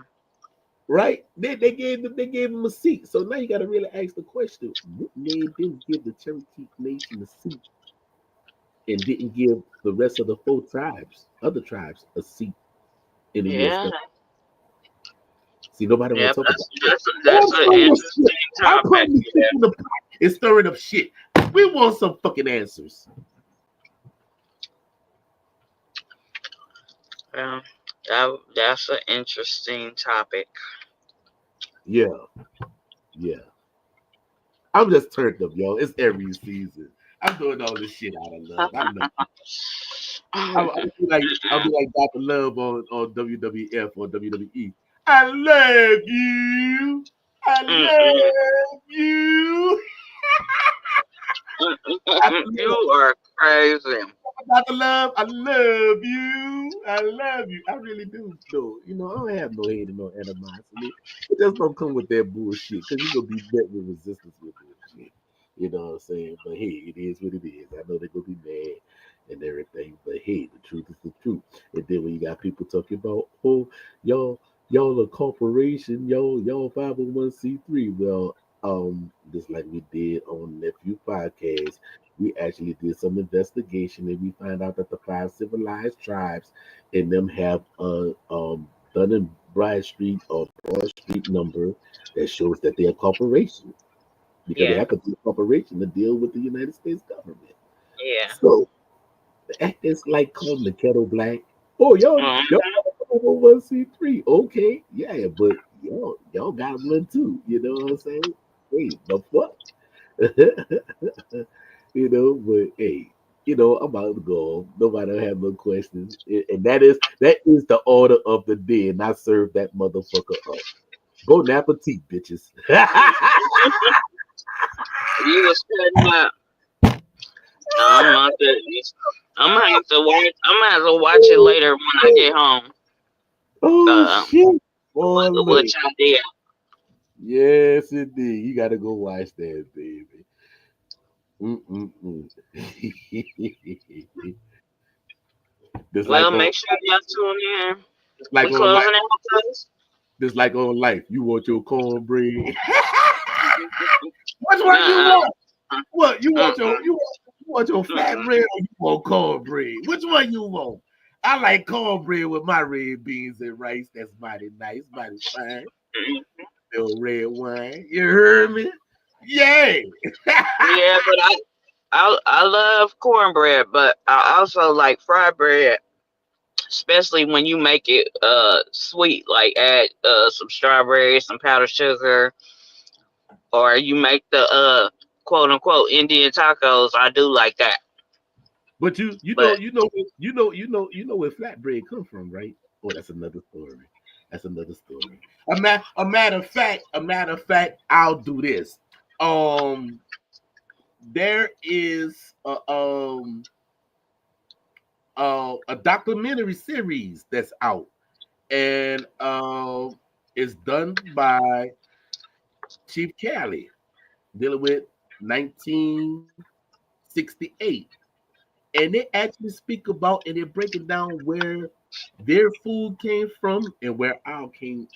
Speaker 2: Right? They gave them a seat. So now you got to really ask the question: what made them give the Cherokee Nation a seat and didn't give the rest of the 4 tribes, other tribes, a seat in the U.S. government? See, nobody want to talk about
Speaker 1: that. That's an interesting
Speaker 2: I'm
Speaker 1: topic.
Speaker 2: putting this in the pot and stirring up shit. We want some fucking answers.
Speaker 1: That's an interesting topic.
Speaker 2: Yeah. I'm just turned up, yo. It's every season. I'm doing all this shit out of love. I know. I'll be like Dr. Love on WWF or WWE. I love you. I love you.
Speaker 1: You are crazy.
Speaker 2: Dr. Love, I love you. I love you. I really do, though. You know, I don't have no hate and no animosity. It just don't come with that bullshit because you're going to be met with resistance with bullshit. You know what I'm saying? But hey, it is what it is. I know they're going to be mad and everything, but hey, the truth is the truth. And then when you got people talking about, oh, y'all a corporation, y'all 501c3. Well, just like we did on Nephew Podcast, we actually did some investigation and we found out that the 5 civilized tribes and them have a Dun and Bradstreet or Broad Street number that shows that they're a corporation because they have to be a corporation to deal with the United States government.
Speaker 1: Yeah.
Speaker 2: So it's like calling the kettle black. Oh, y'all 501c3. Okay, yeah, but y'all got one too. You know what I'm saying? Hey, the fuck? You know, but hey, I'm about to go. Nobody will have no questions. And that is the order of the day, and I serve that motherfucker up. Bon appetit, bitches.
Speaker 1: You was cutting up. I'm not that. I'm gonna have to watch. I'm gonna have to watch it later when I get home.
Speaker 2: Oh shit! Boy,
Speaker 1: what y'all did?
Speaker 2: Yes, indeed. You gotta go watch that, baby.
Speaker 1: Well, make sure y'all tune in.
Speaker 2: Like
Speaker 1: we closing out.
Speaker 2: Just like on life, you want your cornbread. Which one you want? What you want you want your flat bread or you want cornbread? Which one you want? I like cornbread with my red beans and rice. That's mighty nice, mighty fine. Little red wine. You heard me? Yay!
Speaker 1: Yeah, but I love cornbread, but I also like fried bread, especially when you make it sweet, like add some strawberries, some powdered sugar, or you make the quote unquote Indian tacos. I do like that.
Speaker 2: But you know
Speaker 1: But
Speaker 2: you know where flatbread come from, right? Oh, that's another story. That's another story. A matter of fact, I'll do this. Um, there is a documentary series that's out, and it's done by Chief Cali, dealing with 1968. And they actually speak about and they're breaking down where their food came from and where our food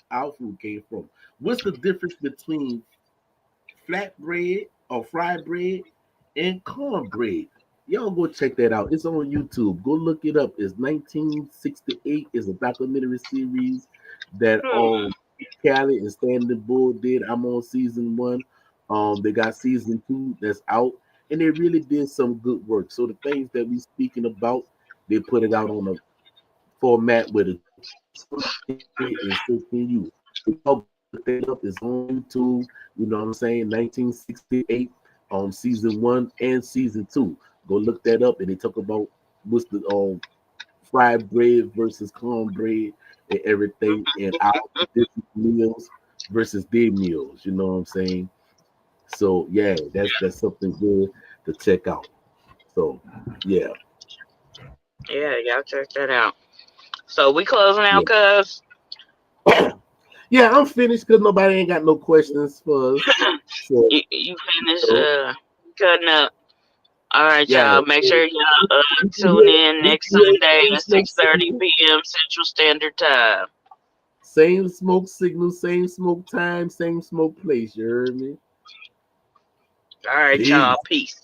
Speaker 2: came from. What's the difference between flatbread or fried bread and cornbread? Y'all go check that out. It's on YouTube. Go look it up. It's 1968. It's a documentary series that
Speaker 1: hmm,
Speaker 2: Cali and Standing Bull did. I'm on season one. They got season two that's out, and they really did some good work. So the things that we speaking about, they put it out on a format where the children can hear it, and so can you. So y'all go look that up. It's on YouTube. You know what I'm saying? 1968 season one and season two. Go look that up, and they talk about what's the fried bread versus cornbread and everything, and our different meals versus their meals. You know what I'm saying? So yeah, that's something good to check out. So yeah,
Speaker 1: yeah, y'all check that out. So we closing
Speaker 2: yeah,
Speaker 1: out, cuz.
Speaker 2: yeah. I'm finished because nobody ain't got no questions for us. So,
Speaker 1: You finish
Speaker 2: so
Speaker 1: cutting up. All right,
Speaker 2: yeah,
Speaker 1: y'all. Make
Speaker 2: so
Speaker 1: sure y'all
Speaker 2: we can
Speaker 1: tune
Speaker 2: hear,
Speaker 1: in
Speaker 2: we
Speaker 1: next
Speaker 2: can hear
Speaker 1: Sunday
Speaker 2: same
Speaker 1: at
Speaker 2: smoke
Speaker 1: 6:30
Speaker 2: signal,
Speaker 1: p.m. Central Standard Time.
Speaker 2: same smoke signal, same smoke time, same smoke place. You heard me?
Speaker 1: All right, y'all.
Speaker 2: Peace.
Speaker 1: Peace.